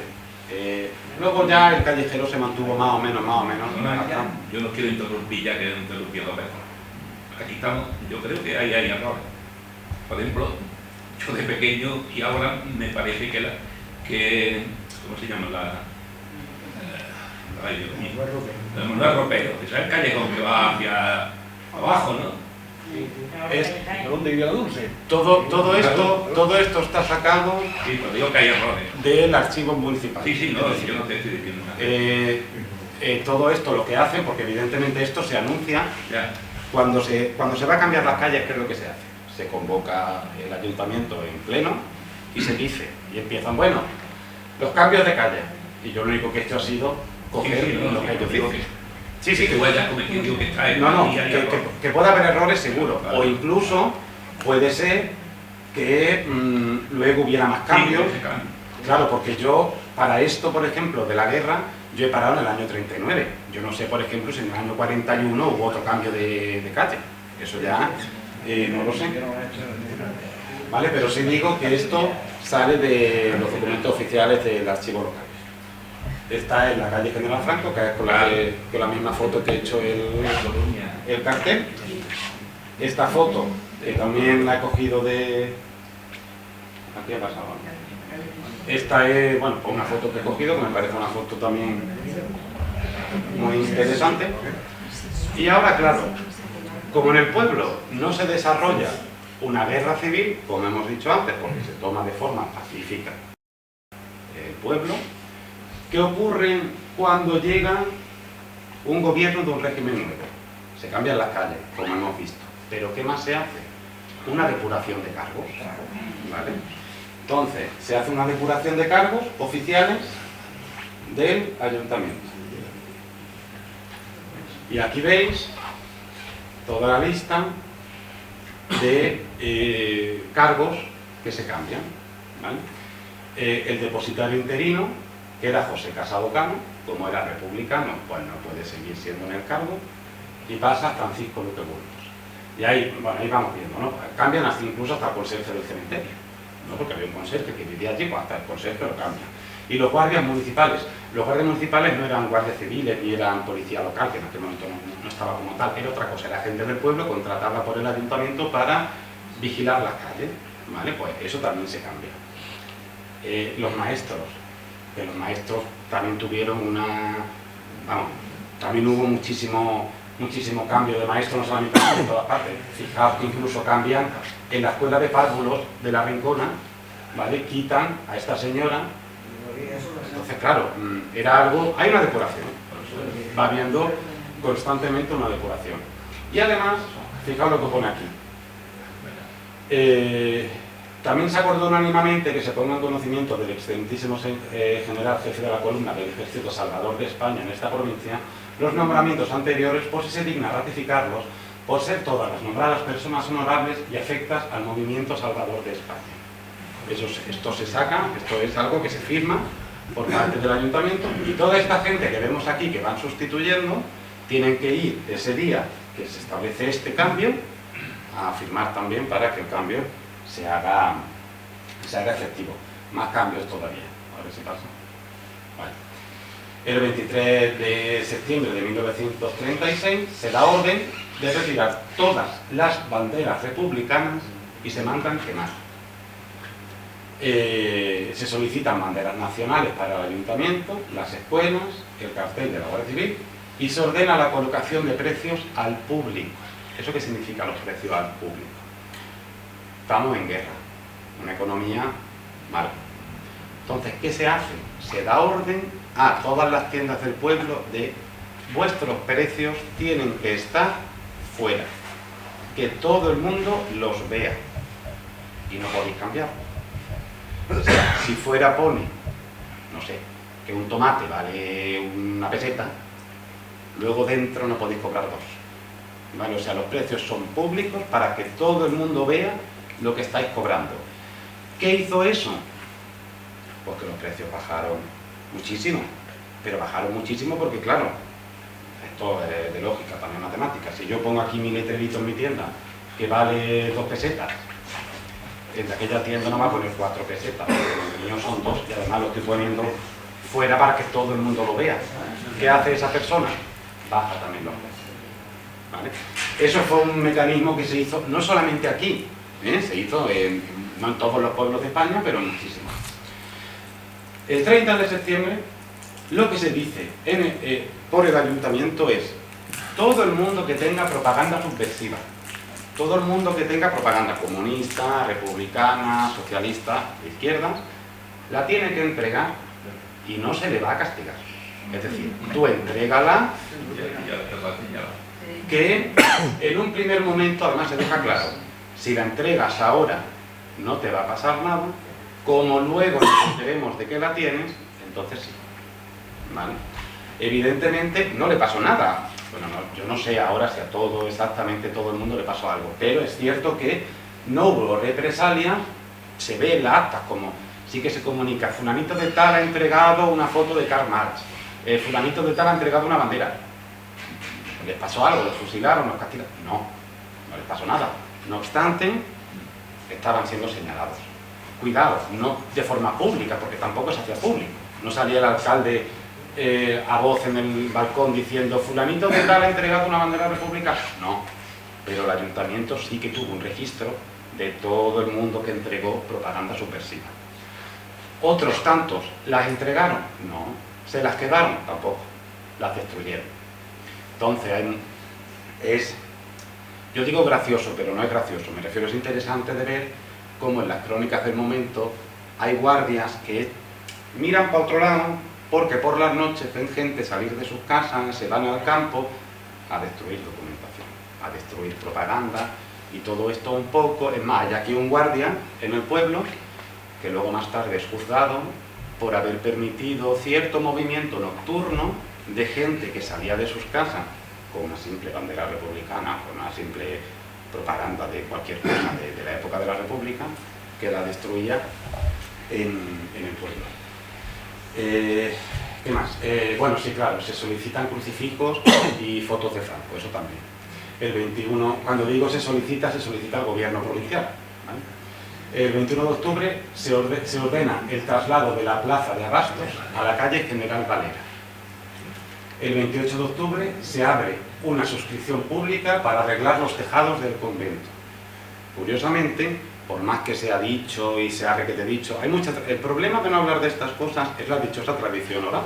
Luego ya el callejero se mantuvo más o menos. Yo no quiero interrumpir, ya que he interrumpido dos veces. Aquí estamos, yo creo que hay errores. Por ejemplo, yo de pequeño y ahora me parece que ¿cómo se llama? La Manuel Ropero, que es el callejón que va hacia abajo, ¿no? ¿Dónde vive la Dulce? Todo esto está sacado sí, pero digo que hay errores del archivo municipal. Sí, no, yo no te estoy diciendo nada. Todo esto lo que hacen, porque evidentemente esto se anuncia, Ya. cuando se va a cambiar las calles, ¿qué es lo que se hace? Se convoca el ayuntamiento en pleno y se dice, y empiezan, bueno, los cambios de calle. Y yo lo único que he hecho ha sido coger lo que ellos dicen. Sí, que vaya cometiendo que está que pueda haber errores seguro, claro. O incluso puede ser que luego hubiera más cambios. Sí, claro, porque yo, para esto, por ejemplo, de la guerra, yo he parado en el año 39. Yo no sé, por ejemplo, si en el año 41 hubo otro cambio de calle. Eso ya no lo sé. ¿vale? Pero sí digo que esto sale de los documentos oficiales del archivo local. Está en la calle General Franco, que es con la misma foto que he hecho el cartel. Esta foto, que también la he cogido de... Aquí ha pasado. Esta es, bueno, una foto que he cogido, que me parece una foto también muy interesante. Y ahora, claro, como en el pueblo no se desarrolla una guerra civil, como hemos dicho antes, porque se toma de forma pacífica el pueblo, ¿qué ocurre cuando llega un gobierno de un régimen nuevo? Se cambian las calles, como hemos visto. Pero ¿qué más se hace? Una depuración de cargos, ¿vale? Entonces, se hace una depuración de cargos oficiales del ayuntamiento. Y aquí veis toda la lista de cargos que se cambian, ¿vale? El depositario interino, que era José Casado Cano, como era republicano, pues no puede seguir siendo en el cargo, y pasa Francisco Luque Burgos. Y ahí, bueno, ahí vamos viendo, ¿no? Cambian incluso hasta el conserje del cementerio, ¿no? Porque había un conserje que vivía allí, pues hasta el conserje lo cambian. Y los guardias municipales. Los guardias municipales no eran guardias civiles ni eran policía local, que en aquel momento no estaba como tal, era otra cosa, era gente del pueblo contratada por el ayuntamiento para vigilar las calles, ¿vale? Pues eso también se cambia. Los maestros, que los maestros también tuvieron vamos, también hubo muchísimo cambio de maestros, no solamente en todas partes. Fijaos que incluso cambian en la escuela de párvulos de la Rincona, ¿vale? Quitan a esta señora. Entonces, claro, era algo... Hay una depuración, va habiendo constantemente una depuración. Y además, fijaos lo que pone aquí. También se acordó unánimamente que se ponga en conocimiento del excelentísimo general jefe de la columna del Ejército Salvador de España en esta provincia los nombramientos anteriores, por si se digna ratificarlos, por ser todas las nombradas personas honorables y afectas al movimiento Salvador de España. Esto se saca, esto es algo que se firma por parte del ayuntamiento, y toda esta gente que vemos aquí que van sustituyendo tienen que ir ese día que se establece este cambio a firmar también para que el cambio se haga efectivo. Más cambios todavía. A ver si pasa. Vale. El 23 de septiembre de 1936 se da orden de retirar todas las banderas republicanas y se mandan quemar. Se solicitan banderas nacionales para el ayuntamiento, las escuelas, el cartel de la Guardia Civil, y se ordena la colocación de precios al público. ¿Eso qué significa los precios al público? Estamos en guerra, una economía mala. Entonces, ¿qué se hace? Se da orden a todas las tiendas del pueblo de vuestros precios tienen que estar fuera, que todo el mundo los vea y no podéis cambiar. O sea, si fuera pone, no sé, que un tomate vale una peseta, luego dentro no podéis cobrar dos, ¿vale? O sea, los precios son públicos para que todo el mundo vea lo que estáis cobrando. ¿Qué hizo eso? Pues que los precios bajaron muchísimo, pero bajaron muchísimo porque, claro, esto es de lógica, también matemática. Si yo pongo aquí mi letrerito en mi tienda que vale 2 pesetas, en aquella tienda no va a poner 4 pesetas, porque los míos son 2 y además lo estoy poniendo fuera para que todo el mundo lo vea. ¿Qué hace esa persona? Baja también los precios, ¿vale? Eso fue un mecanismo que se hizo no solamente aquí, se hizo no en todos los pueblos de España, pero en muchísimos. El 30 de septiembre lo que se dice por el ayuntamiento es: todo el mundo que tenga propaganda subversiva, todo el mundo que tenga propaganda comunista, republicana, socialista, de izquierdas, la tiene que entregar y no se le va a castigar. Es decir, tú entrégala, que en un primer momento además se deja claro, si la entregas ahora no te va a pasar nada, como luego nos enteremos de que la tienes, entonces sí, ¿vale? Evidentemente no le pasó nada. Bueno, yo no sé ahora si a exactamente todo el mundo le pasó algo, pero es cierto que no hubo represalias. Se ve en las actas como sí que se comunica: fulanito de tal ha entregado una foto de Karl Marx, fulanito de tal ha entregado una bandera. ¿Les pasó algo? ¿Los fusilaron? ¿Los castigaron? No, no les pasó nada. No obstante, estaban siendo señalados. Cuidado, no de forma pública, porque tampoco se hacía público. No salía el alcalde a voz en el balcón diciendo fulanito de tal ha entregado una bandera republicana. No, pero el ayuntamiento sí que tuvo un registro de todo el mundo que entregó propaganda subversiva. Otros tantos, ¿las entregaron? No. ¿Se las quedaron? Tampoco. Las destruyeron. Entonces, yo digo gracioso, pero no es gracioso. Me refiero, es interesante de ver cómo en las crónicas del momento hay guardias que miran para otro lado porque por las noches ven gente salir de sus casas, se van al campo a destruir documentación, a destruir propaganda y todo esto un poco. Es más, hay aquí un guardia en el pueblo que luego más tarde es juzgado por haber permitido cierto movimiento nocturno de gente que salía de sus casas con una simple bandera republicana, con una simple propaganda de cualquier cosa de la época de la República, que la destruía en el pueblo. ¿Qué más? Bueno, sí, claro, se solicitan crucifijos y fotos de Franco, eso también. El 21, cuando digo se solicita al gobierno provincial, ¿vale? El 21 de octubre se ordena el traslado de la plaza de Abastos a la calle General Valera. El 28 de octubre se abre una suscripción pública para arreglar los tejados del convento. Curiosamente, por más que se ha dicho y se ha requete dicho, el problema de no hablar de estas cosas es la dichosa tradición oral.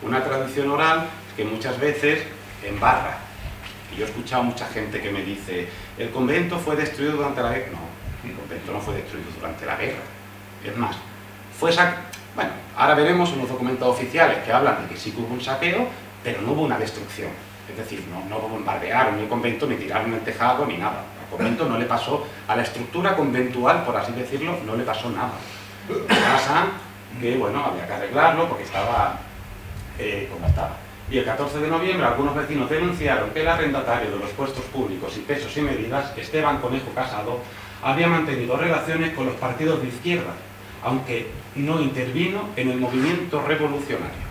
Una tradición oral que muchas veces embarra. Y yo he escuchado a mucha gente que me dice, el convento fue destruido durante la guerra. No. El convento no fue destruido durante la guerra. Es más, bueno, ahora veremos unos documentos oficiales que hablan de que sí que hubo un saqueo, pero no hubo una destrucción. Es decir, no bombardearon el convento, ni tiraron el tejado, ni nada. Al convento no le pasó, a la estructura conventual, por así decirlo, no le pasó nada. Lo que pasa que, bueno, había que arreglarlo porque estaba como estaba. Y el 14 de noviembre algunos vecinos denunciaron que el arrendatario de los puestos públicos y pesos y medidas, Esteban Conejo Casado, había mantenido relaciones con los partidos de izquierda, aunque no intervino en el movimiento revolucionario.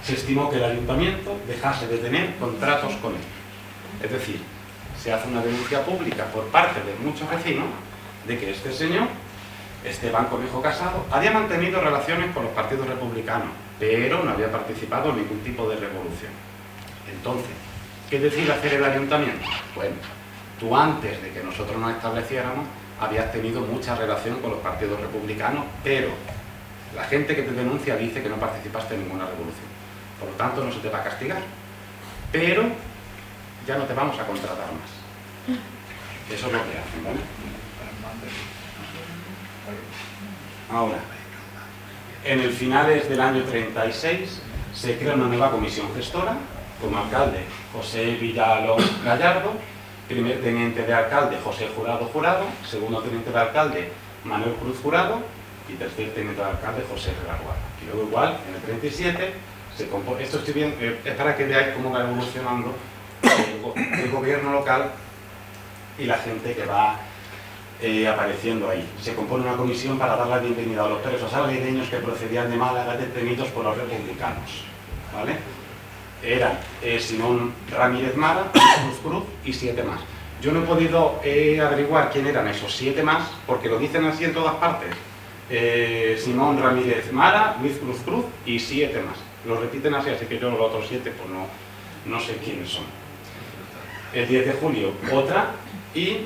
Se estimó que el ayuntamiento dejase de tener contratos con él. Es decir, se hace una denuncia pública por parte de muchos vecinos de que este señor, Esteban Conejo Casado, había mantenido relaciones con los partidos republicanos, pero no había participado en ningún tipo de revolución. Entonces, ¿qué decide hacer el ayuntamiento? Bueno, tú antes de que nosotros nos estableciéramos habías tenido mucha relación con los partidos republicanos, pero la gente que te denuncia dice que no participaste en ninguna revolución. Por lo tanto, no se te va a castigar, pero ya no te vamos a contratar más. Eso es lo que hacen, ¿vale? Ahora, en el finales del año 36 se crea una nueva comisión gestora, como alcalde José Villalón Gallardo, primer teniente de alcalde José Jurado Jurado, segundo teniente de alcalde Manuel Cruz Jurado y tercer teniente de alcalde José Herrera Guarda. Y luego igual, en el 37, esto estoy viendo, es para que veáis cómo va evolucionando el gobierno local y la gente que va apareciendo ahí. Se compone una comisión para dar la bienvenida a los presos albaeños que procedían de Málaga detenidos por los republicanos, ¿vale? Eran Simón Ramírez Mara, Cruz y 7 más. Yo no he podido averiguar quién eran esos 7 más, porque lo dicen así en todas partes. Simón Ramírez Mara, Luis Cruz y 7 más. Lo repiten así, así que yo los otros 7 pues no sé quiénes son. El 10 de julio otra, y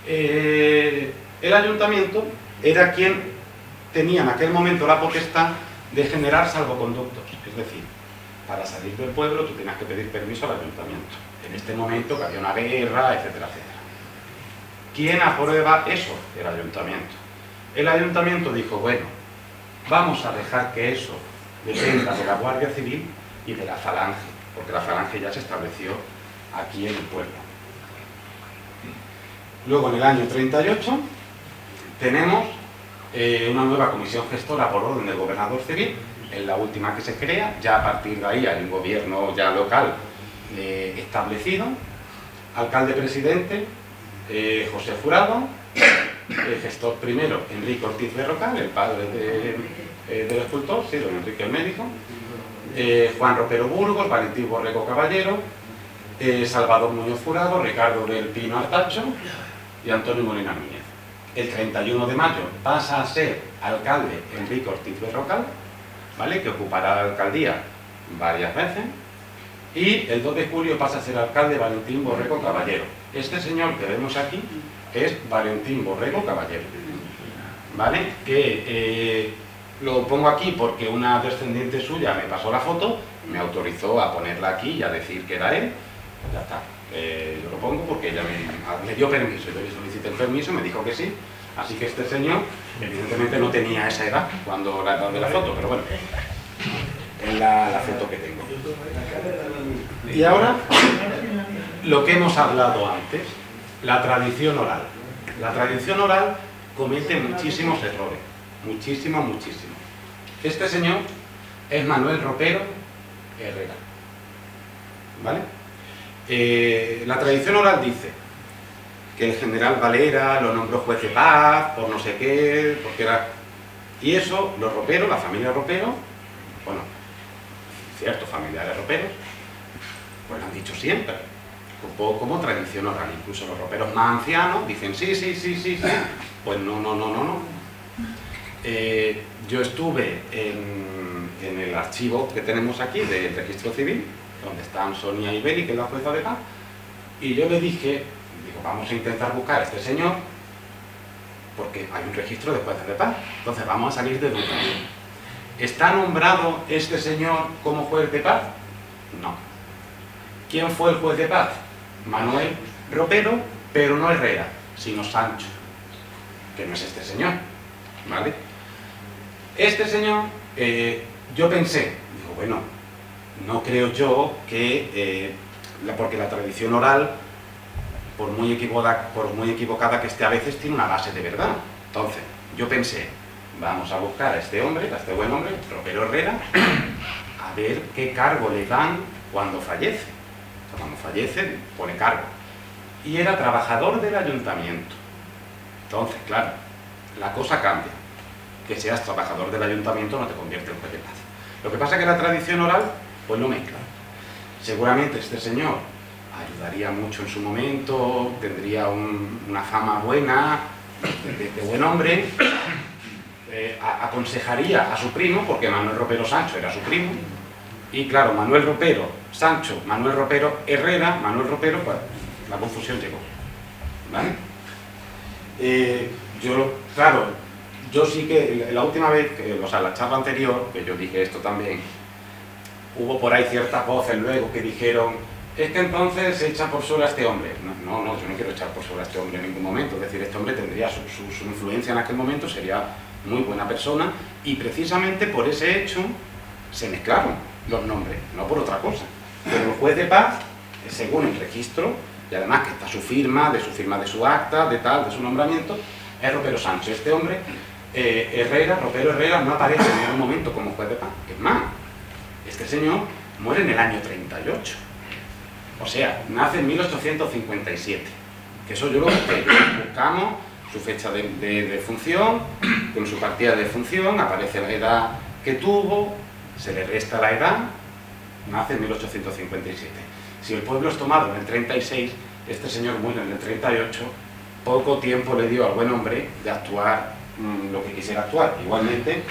el ayuntamiento era quien tenía en aquel momento la potestad de generar salvoconductos, es decir, para salir del pueblo tú tenías que pedir permiso al ayuntamiento. En este momento que había una guerra, etcétera, etcétera. ¿Quién aprueba eso? El ayuntamiento. El ayuntamiento dijo, bueno, vamos a dejar que eso dependa de la Guardia Civil y de la Falange, porque la Falange ya se estableció aquí en el pueblo. Luego, en el año 38, tenemos una nueva comisión gestora por orden del gobernador civil, es la última que se crea, ya a partir de ahí hay un gobierno ya local establecido, alcalde-presidente José Jurado, el gestor primero Enrique Ortiz Berrocal, el padre del escultor, sí, don Enrique el médico, Juan Ropero Burgos, Valentín Borrego Caballero, Salvador Muñoz Jurado, Ricardo del Pino Artacho, y Antonio Molina Núñez. El 31 de mayo pasa a ser alcalde Enrique Ortiz Berrocal, ¿vale?, que ocupará la alcaldía varias veces, y el 2 de julio pasa a ser alcalde Valentín Borrego Caballero. Este señor que vemos aquí es Valentín Borrego Caballero, ¿vale?, que lo pongo aquí porque una descendiente suya me pasó la foto, me autorizó a ponerla aquí y a decir que era él. Pues ya está, yo lo pongo porque ella me dio permiso, yo le solicité el permiso, me dijo que sí, así que este señor evidentemente no tenía esa edad cuando la edad de la foto, pero bueno, es la foto que tengo. Y ahora, lo que hemos hablado antes, la tradición oral. La tradición oral comete muchísimos errores, muchísimos. Este señor es Manuel Ropero Herrera, ¿vale? La tradición oral dice que el general Valera lo nombró juez de paz por no sé qué, porque era... Y eso, los Ropero, la familia Ropero, bueno, ciertos familiares Roperos, pues lo han dicho siempre, como tradición oral. Incluso los Roperos más ancianos dicen sí, pues no. Yo estuve en el archivo que tenemos aquí del registro civil, donde están Sonia y Beli, que es la jueza de paz, y yo le dije, digo, vamos a intentar buscar a este señor, porque hay un registro de jueces de paz, entonces vamos a salir de dudas. ¿Está nombrado este señor como juez de paz? No. ¿Quién fue el juez de paz? Manuel Ropero, pero no Herrera, sino Sancho, que no es este señor, ¿vale? Este señor, yo pensé, digo, bueno, no creo yo que, porque la tradición oral, por muy equivocada que esté a veces, tiene una base de verdad. Entonces, yo pensé, vamos a buscar a este hombre, a este buen hombre, Ropero Herrera, a ver qué cargo le dan cuando fallece. O sea, cuando fallece, pone cargo. Y era trabajador del ayuntamiento. Entonces, claro, la cosa cambia. Que seas trabajador del ayuntamiento no te convierte en juez de paz. Lo que pasa es que la tradición oral, pues lo mezcla. Seguramente este señor ayudaría mucho en su momento, tendría una fama buena, de buen hombre, aconsejaría a su primo, porque Manuel Ropero Sancho era su primo, y claro, Manuel Ropero Sancho, Manuel Ropero Herrera, Manuel Ropero, pues la confusión llegó, ¿vale? Yo sí que la última vez, o sea, la charla anterior, que yo dije esto también, hubo por ahí ciertas voces luego que dijeron, es que entonces se echa por suelo a este hombre. No, yo no quiero echar por suelo a este hombre en ningún momento, es decir, este hombre tendría su influencia en aquel momento, sería muy buena persona, y precisamente por ese hecho se mezclaron los nombres, no por otra cosa. Pero el juez de paz, según el registro, y además que está su firma de su acta, de su nombramiento, es Ropero Sancho. Este hombre, Ropero Herrera, no aparece en ningún momento como juez de paz. Es más, este señor muere en el año 38. O sea, nace en 1857. Que eso yo lo busqué. Buscamos su fecha de función, con su partida de función, aparece la edad que tuvo, se le resta la edad, nace en 1857. Si el pueblo es tomado en el 36, este señor muere en el 38, poco tiempo le dio al buen hombre de actuar lo que quisiera actuar. Igualmente,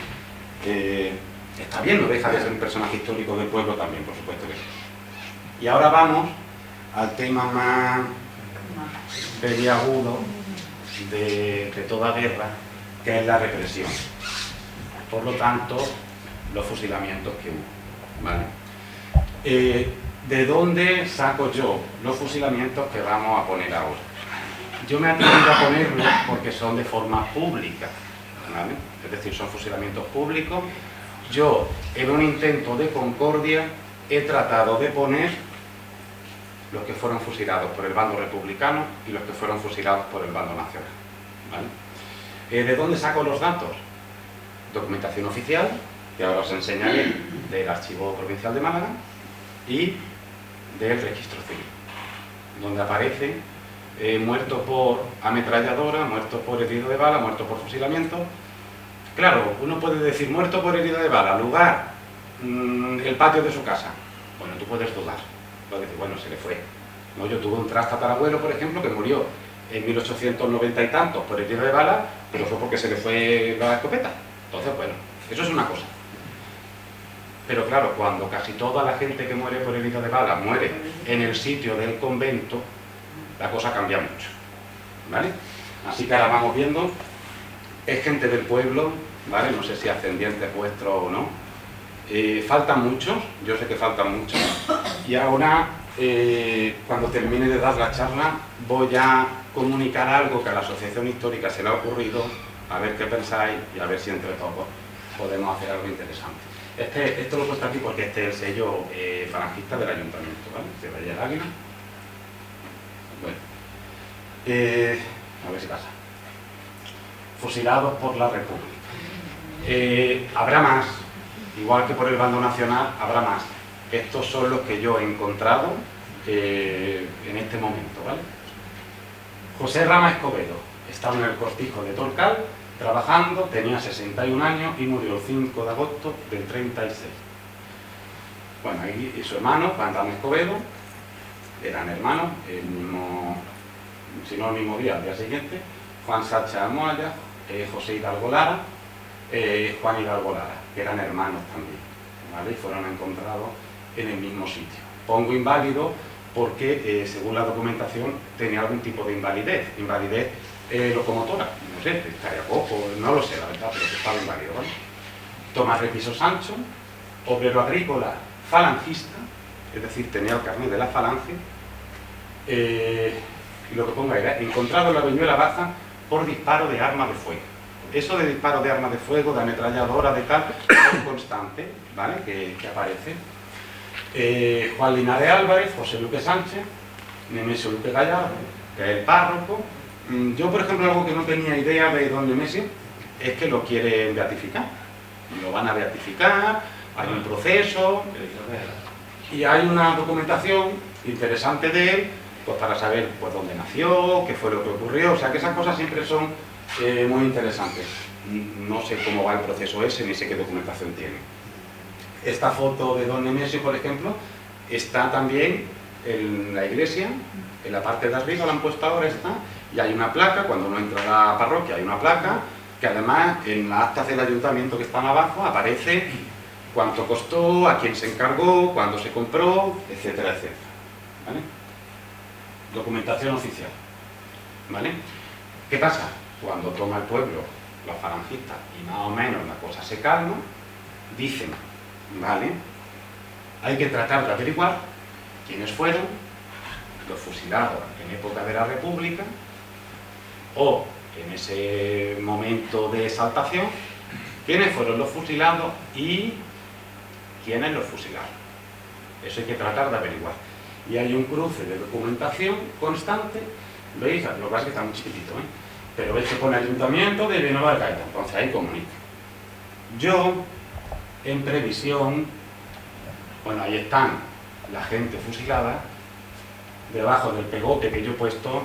está bien, no deja de ser un personaje histórico del pueblo también, por supuesto que sí. Y ahora vamos al tema más peliagudo de toda guerra, que es la represión. Por lo tanto, los fusilamientos que hubo, ¿vale? ¿De dónde saco yo los fusilamientos que vamos a poner ahora? Yo me atrevo a ponerlos porque son de forma pública, ¿vale? Es decir, son fusilamientos públicos. Yo, en un intento de concordia, he tratado de poner los que fueron fusilados por el bando republicano y los que fueron fusilados por el bando nacional, ¿vale? ¿De dónde saco los datos? Documentación oficial, que ahora os enseñaré, del Archivo Provincial de Málaga y del Registro Civil, donde aparece muerto por ametralladora, muerto por herido de bala, muerto por fusilamiento. Claro, uno puede decir muerto por herido de bala, lugar, el patio de su casa. Bueno, tú puedes dudar, puedes decir, bueno, se le fue. No, yo tuve un tatarabuelo, por ejemplo, que murió en 1890 y tantos por herido de bala, pero fue porque se le fue la escopeta. Entonces, bueno, eso es una cosa. Pero claro, cuando casi toda la gente que muere por herido de bala muere en el sitio del convento, la cosa cambia mucho, ¿vale? Así que ahora vamos viendo, es gente del pueblo, ¿vale? No sé si ascendientes vuestros o no. Faltan muchos, yo sé que faltan muchos, y ahora, cuando termine de dar la charla, voy a comunicar algo que a la Asociación Histórica se le ha ocurrido, a ver qué pensáis y a ver si entre todos podemos hacer algo interesante. Esto lo he puesto aquí porque este es el sello falangista del ayuntamiento, ¿vale? Se vaya el águila. Bueno, a ver si pasa. Fusilados por la República. Habrá más, igual que por el bando nacional, habrá más. Estos son los que yo he encontrado en este momento, ¿vale? José Rama Escobedo estaba en el cortijo de Torcal trabajando, tenía 61 años y murió el 5 de agosto del 36. Bueno, y su hermano, Juan Rama Escobedo, eran hermanos, el mismo, si no el mismo día, al día siguiente, Juan Sacha Almohaya, José Hidalgo Lara, Juan Hidalgo Lara, que eran hermanos también, ¿vale? Y fueron encontrados en el mismo sitio. Pongo inválido porque, según la documentación, tenía algún tipo de invalidez, locomotora, no sé, estaría poco, no lo sé la verdad, pero que estaba inválido, ¿vale? Tomás Repiso Sancho, obrero agrícola falangista, es decir, tenía el carnet de la falange, y lo que pongo era, encontrado en la Viñuela Baja por disparo de arma de fuego. Eso de disparo de arma de fuego, de ametralladora, de tal, es constante, ¿vale? Que aparece. Juan Linares Álvarez, José Luque Sánchez, Nemesio Luque Gallardo, que es el párroco. Yo, por ejemplo, algo que no tenía idea de don Nemesio es que lo quieren beatificar. Lo van a beatificar, hay un proceso y hay una documentación interesante de él, pues para saber pues dónde nació, qué fue lo que ocurrió, o sea que esas cosas siempre son muy interesantes. No sé cómo va el proceso ese, ni sé qué documentación tiene. Esta foto de don Nemesio, por ejemplo, está también en la iglesia, en la parte de arriba la han puesto ahora, está, y hay una placa, cuando uno entra a la parroquia hay una placa, que además en las actas del ayuntamiento que están abajo aparece cuánto costó, a quién se encargó, cuándo se compró, etcétera, etcétera, ¿vale? Documentación oficial, ¿vale? ¿Qué pasa? Cuando toma el pueblo los falangistas y más o menos la cosa se calma, dicen, ¿vale? Hay que tratar de averiguar quiénes fueron los fusilados en época de la República o en ese momento de exaltación, quiénes fueron los fusilados y quiénes los fusilaron. Eso hay que tratar de averiguar. Y hay un cruce de documentación constante, veis, lo que pasa es que está muy chiquitito, ¿eh? Pero veis que pone Ayuntamiento de Villanueva del Gaita, entonces ahí comunica. Yo, en previsión, bueno, ahí están la gente fusilada, debajo del pegote que yo he puesto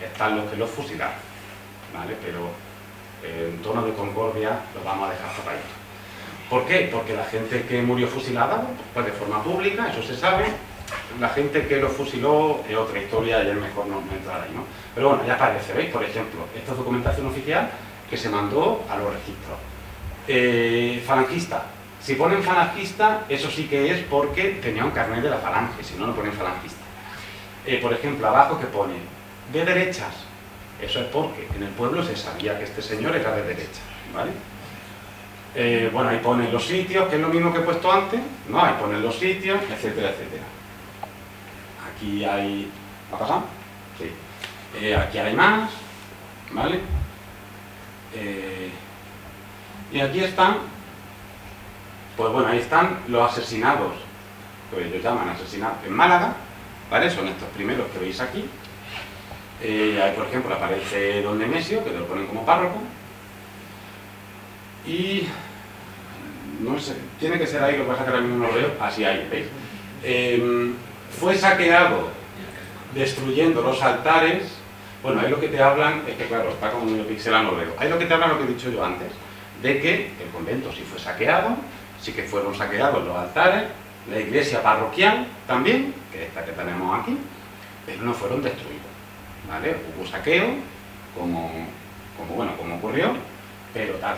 están los que los fusilaron, ¿vale? Pero en tono de concordia lo vamos a dejar tapadito. ¿Por qué? Porque la gente que murió fusilada, pues de forma pública, eso se sabe. La gente que lo fusiló es otra historia y es mejor no entrar ahí, ¿no? Pero bueno, ya aparece, ¿veis? Por ejemplo, esta es documentación oficial que se mandó a los registros. Falangista. Si ponen falangista, eso sí que es porque tenía un carnet de la falange, si no, no ponen falangista. Por ejemplo, abajo que pone de derechas, eso es porque en el pueblo se sabía que este señor era de derechas, ¿vale? Bueno, ahí ponen los sitios, que es lo mismo que he puesto antes, ¿no? Ahí ponen los sitios, etcétera, etcétera. Aquí hay... ¿Ha pasado? Sí. Aquí hay más, ¿vale? Y aquí están, pues bueno, ahí están los asesinados, que ellos llaman asesinados en Málaga, ¿vale? Son estos primeros que veis aquí. Ahí, por ejemplo, aparece don Nemesio, que lo ponen como párroco. Y no sé, tiene que ser ahí, lo que pasa es que ahora mismo no lo veo, así ahí, ¿veis? Fue saqueado destruyendo los altares. Bueno, ahí lo que te hablan, es que claro, está como medio pixelado, no lo veo. Ahí lo que te hablan lo que he dicho yo antes, de que el convento sí fue saqueado, sí que fueron saqueados los altares, la iglesia parroquial también, que es esta que tenemos aquí, pero no fueron destruidos. ¿vale? Hubo saqueo, como ocurrió, pero tal.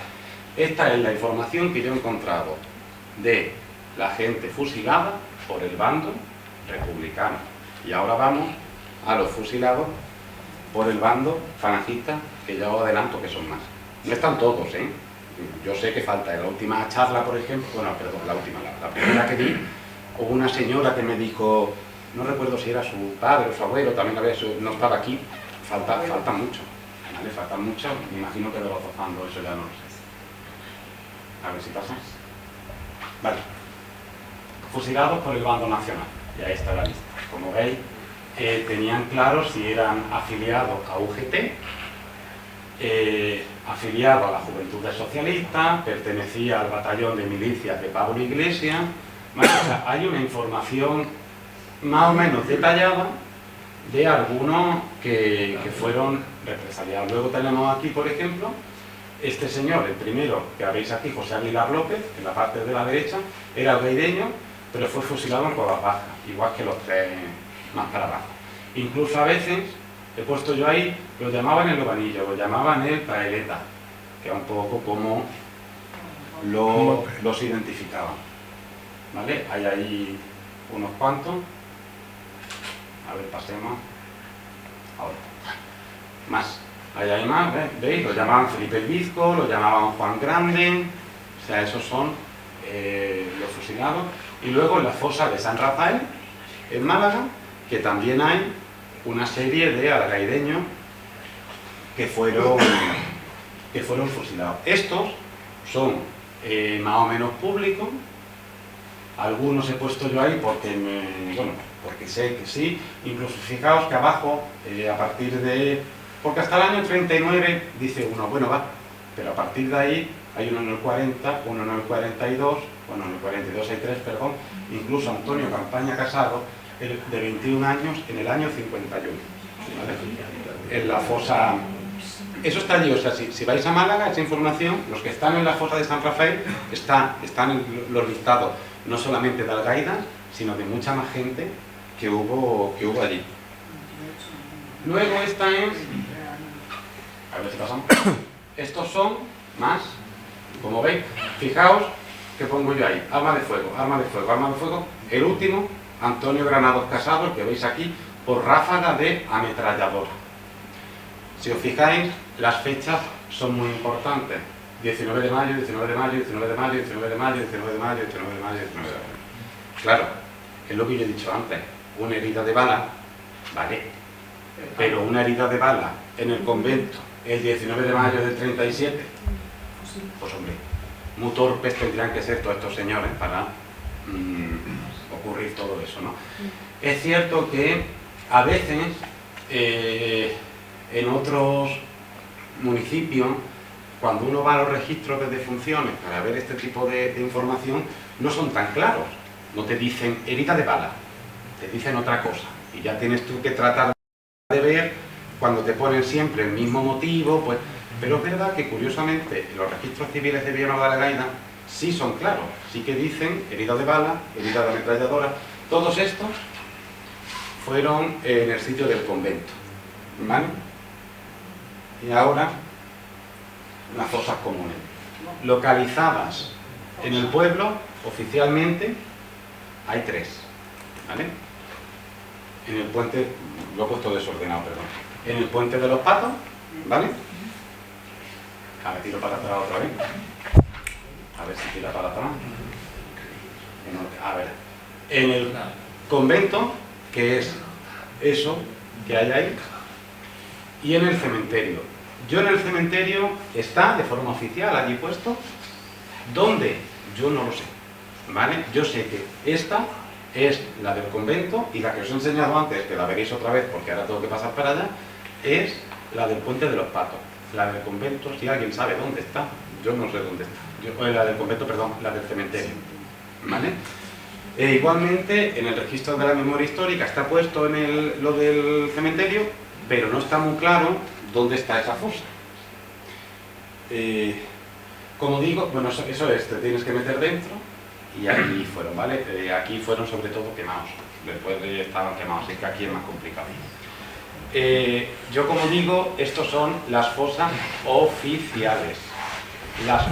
Esta es la información que yo he encontrado de la gente fusilada por el bando republicano. Y ahora vamos a los fusilados por el bando falangista, que ya os adelanto que son más. No están todos, ¿eh? Yo sé que falta. En la última charla, por ejemplo, bueno, perdón, la primera que di, hubo una señora que me dijo, no recuerdo si era su padre o su abuelo, también no estaba aquí, falta mucho, ¿vale? Faltan mucho, me imagino que de los zozando, eso ya no lo sé. A ver si pasa. Vale. Fusilados por el bando nacional, y ahí está la lista. Como veis, tenían claro si eran afiliados a UGT, afiliado a la Juventudes Socialistas, pertenecía al batallón de milicias de Pablo Iglesias. O sea, hay una información más o menos detallada de algunos que fueron represaliados. Luego tenemos aquí, por ejemplo, este señor, el primero que veis aquí, José Aguilar López, en la parte de la derecha, era algaireño, pero fue fusilado en Cuevas Bajas, igual que los tres más para abajo. Incluso a veces, he puesto yo ahí, lo llamaban el Lobanillo, lo llamaban el Paeleta, que era un poco como los identificaban. ¿Vale? Hay ahí unos cuantos. A ver, pasemos. Ahora. Más. Hay más, ¿veis? Lo llamaban Felipe el Bizco, lo llamaban Juan Grande. O sea, esos son los fusilados. Y luego en la fosa de San Rafael, en Málaga, que también hay una serie de algaireños que fueron fusilados. Estos son más o menos públicos. Algunos he puesto yo ahí porque sé que sí. Incluso fijaos que abajo, a partir de... Porque hasta el año 39 dice uno, bueno, va, pero a partir de ahí hay uno en el 40, uno en el 42, bueno, en el 42 hay tres, perdón, incluso Antonio Campaña Casado, de 21 años, en el año 51, ¿vale? En la fosa... Eso está allí, o sea, si vais a Málaga, esa información, los que están en la fosa de San Rafael, están en los listados, no solamente de Algaida, sino de mucha más gente que hubo allí. Luego esta es... A ver si pasamos. Estos son más, como veis, fijaos que pongo yo ahí, arma de fuego, arma de fuego, arma de fuego. El último, Antonio Granados Casado, el que veis aquí, por ráfaga de ametralladora. Si os fijáis, las fechas son muy importantes. 19 de mayo, 19 de mayo, 19 de mayo, 19 de mayo, 19 de mayo, 19 de mayo, 19 de mayo. Claro, es lo que yo he dicho antes, una herida de bala, vale, pero una herida de bala en el convento el 19 de mayo del 37, pues hombre, muy torpes tendrían que ser todos estos señores para ocurrir todo eso, ¿no? Es cierto que a veces en otros municipios, cuando uno va a los registros de defunciones para ver este tipo de información, no son tan claros. No te dicen herida de bala, te dicen otra cosa. Y ya tienes tú que tratar de ver, cuando te ponen siempre el mismo motivo, pues... Pero es verdad que, curiosamente, los registros civiles de Villanueva de Algaida sí son claros. Sí que dicen herida de bala, herida de ametralladora. Todos estos fueron en el sitio del convento, ¿vale? Y ahora, las fosas comunes. Localizadas en el pueblo, oficialmente, hay tres, ¿vale? En el puente, lo he puesto desordenado, perdón. En el puente de los Patos, ¿vale? A ver, tiro para atrás otra vez. A ver si tira para atrás. A ver. En el convento, que es eso que hay ahí, y en el cementerio. Yo en el cementerio está de forma oficial allí puesto. ¿Dónde? Yo no lo sé, ¿vale? Yo sé que esta es la del convento y la que os he enseñado antes, que la veréis otra vez porque ahora tengo que pasar para allá, es la del puente de los Patos. La del convento, si alguien sabe dónde está, yo no sé dónde está. La del convento, perdón, la del cementerio, ¿vale? Igualmente, en el registro de la memoria histórica está puesto lo del cementerio, pero no está muy claro dónde está esa fosa. Como digo, bueno, eso es, te tienes que meter dentro y aquí fueron, ¿vale? Aquí fueron sobre todo quemados, después estaban quemados, así que aquí es más complicado. Yo como digo, estos son las fosas oficiales. Las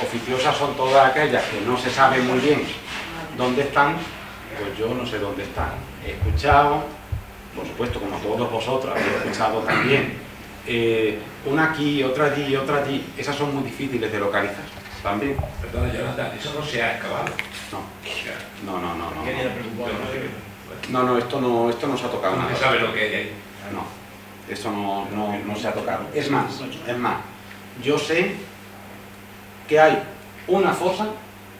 oficiosas son todas aquellas que no se sabe muy bien dónde están, pues yo no sé dónde están. He escuchado, por supuesto, como todos vosotros, habéis escuchado también, una aquí, otra allí, otra allí. Esas son muy difíciles de localizar también. Perdona, Jonathan, eso no se ha excavado. No, esto no se ha tocado No nada. se sabe lo que hay ahí. No, eso no se ha tocado. Es más, yo sé que hay una fosa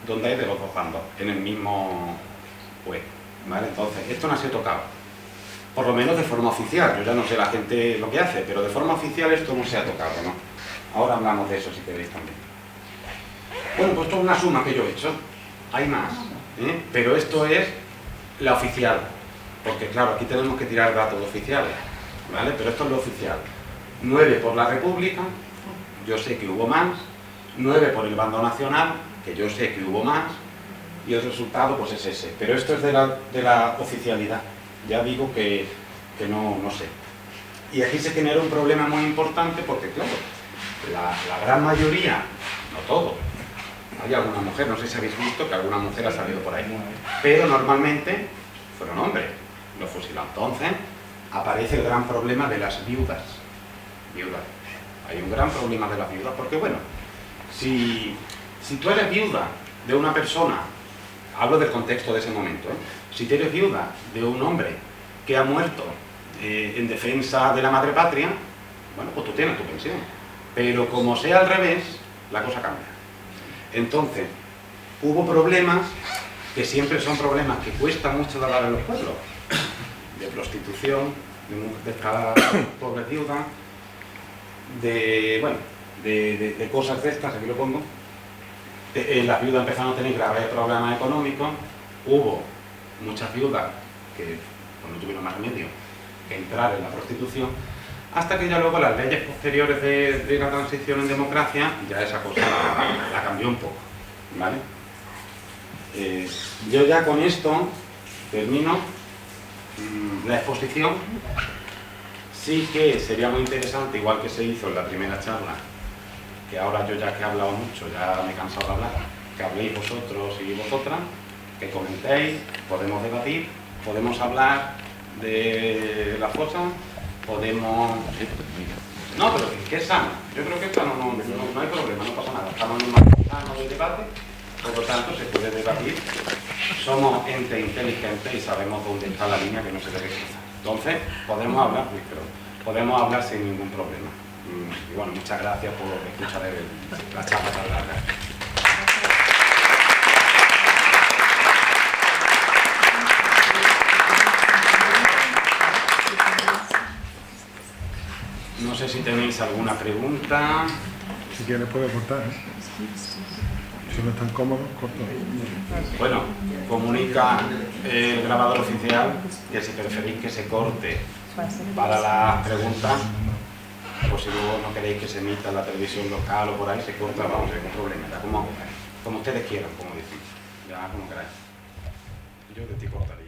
donde hay de los dos bandos, en el mismo web, ¿vale? Entonces, esto no se ha tocado, por lo menos de forma oficial. Yo ya no sé la gente lo que hace, pero de forma oficial esto no se ha tocado, ¿no? Ahora hablamos de eso si queréis también. Bueno, pues esto es una suma que yo he hecho, hay más, pero esto es la oficial, porque claro, aquí tenemos que tirar datos oficiales, ¿vale? Pero esto es lo oficial. 9 por la República, yo sé que hubo más. 9 por el bando nacional, que yo sé que hubo más, y el resultado pues es ese. Pero esto es de la oficialidad. Ya digo que no sé. Y aquí se genera un problema muy importante porque, claro, la gran mayoría, no todo, hay alguna mujer, no sé si habéis visto que alguna mujer ha salido por ahí, pero normalmente fueron hombres los fusilados. Entonces aparece el gran problema de las viudas. Hay un gran problema de las viudas porque, bueno, si tú eres viuda de una persona, hablo del contexto de ese momento, si tú eres viuda de un hombre que ha muerto en defensa de la madre patria, bueno, pues tú tienes tu pensión. Pero como sea al revés, la cosa cambia. Entonces, hubo problemas que siempre son problemas que cuestan mucho de hablar en los pueblos, de prostitución, de esta pobre viuda, de cosas de estas, aquí lo pongo. Las viudas empezaron a tener graves problemas económicos. Hubo muchas viudas que pues, no tuvieron más remedio que entrar en la prostitución, hasta que ya luego las leyes posteriores de la transición en democracia, ya esa cosa la cambió un poco, ¿vale? Yo ya con esto termino la exposición. Sí que sería muy interesante, igual que se hizo en la primera charla, que ahora yo ya que he hablado mucho, ya me he cansado de hablar, que habléis vosotros y vosotras, que comentéis, podemos debatir, podemos hablar de las cosas, podemos... No, pero que es sano. Yo creo que esto no hay problema, no pasa nada. Estamos en un marco sano de debate, por lo tanto se puede debatir. Somos ente inteligente y sabemos dónde está la línea que no se debe cruzar. Entonces, podemos hablar sin ningún problema. Y bueno, muchas gracias por escuchar la charla tan larga. No sé si tenéis alguna pregunta. Si quieres puedes cortar, Si no están cómodos, corto. Bueno, comunica el grabador oficial que si preferís que se corte para las preguntas, pues si luego no queréis que se emita en la televisión local o por ahí, se corta, vamos, ningún problema. Ya como ustedes quieran, como decís. Ya como queráis. Yo de ti cortaría.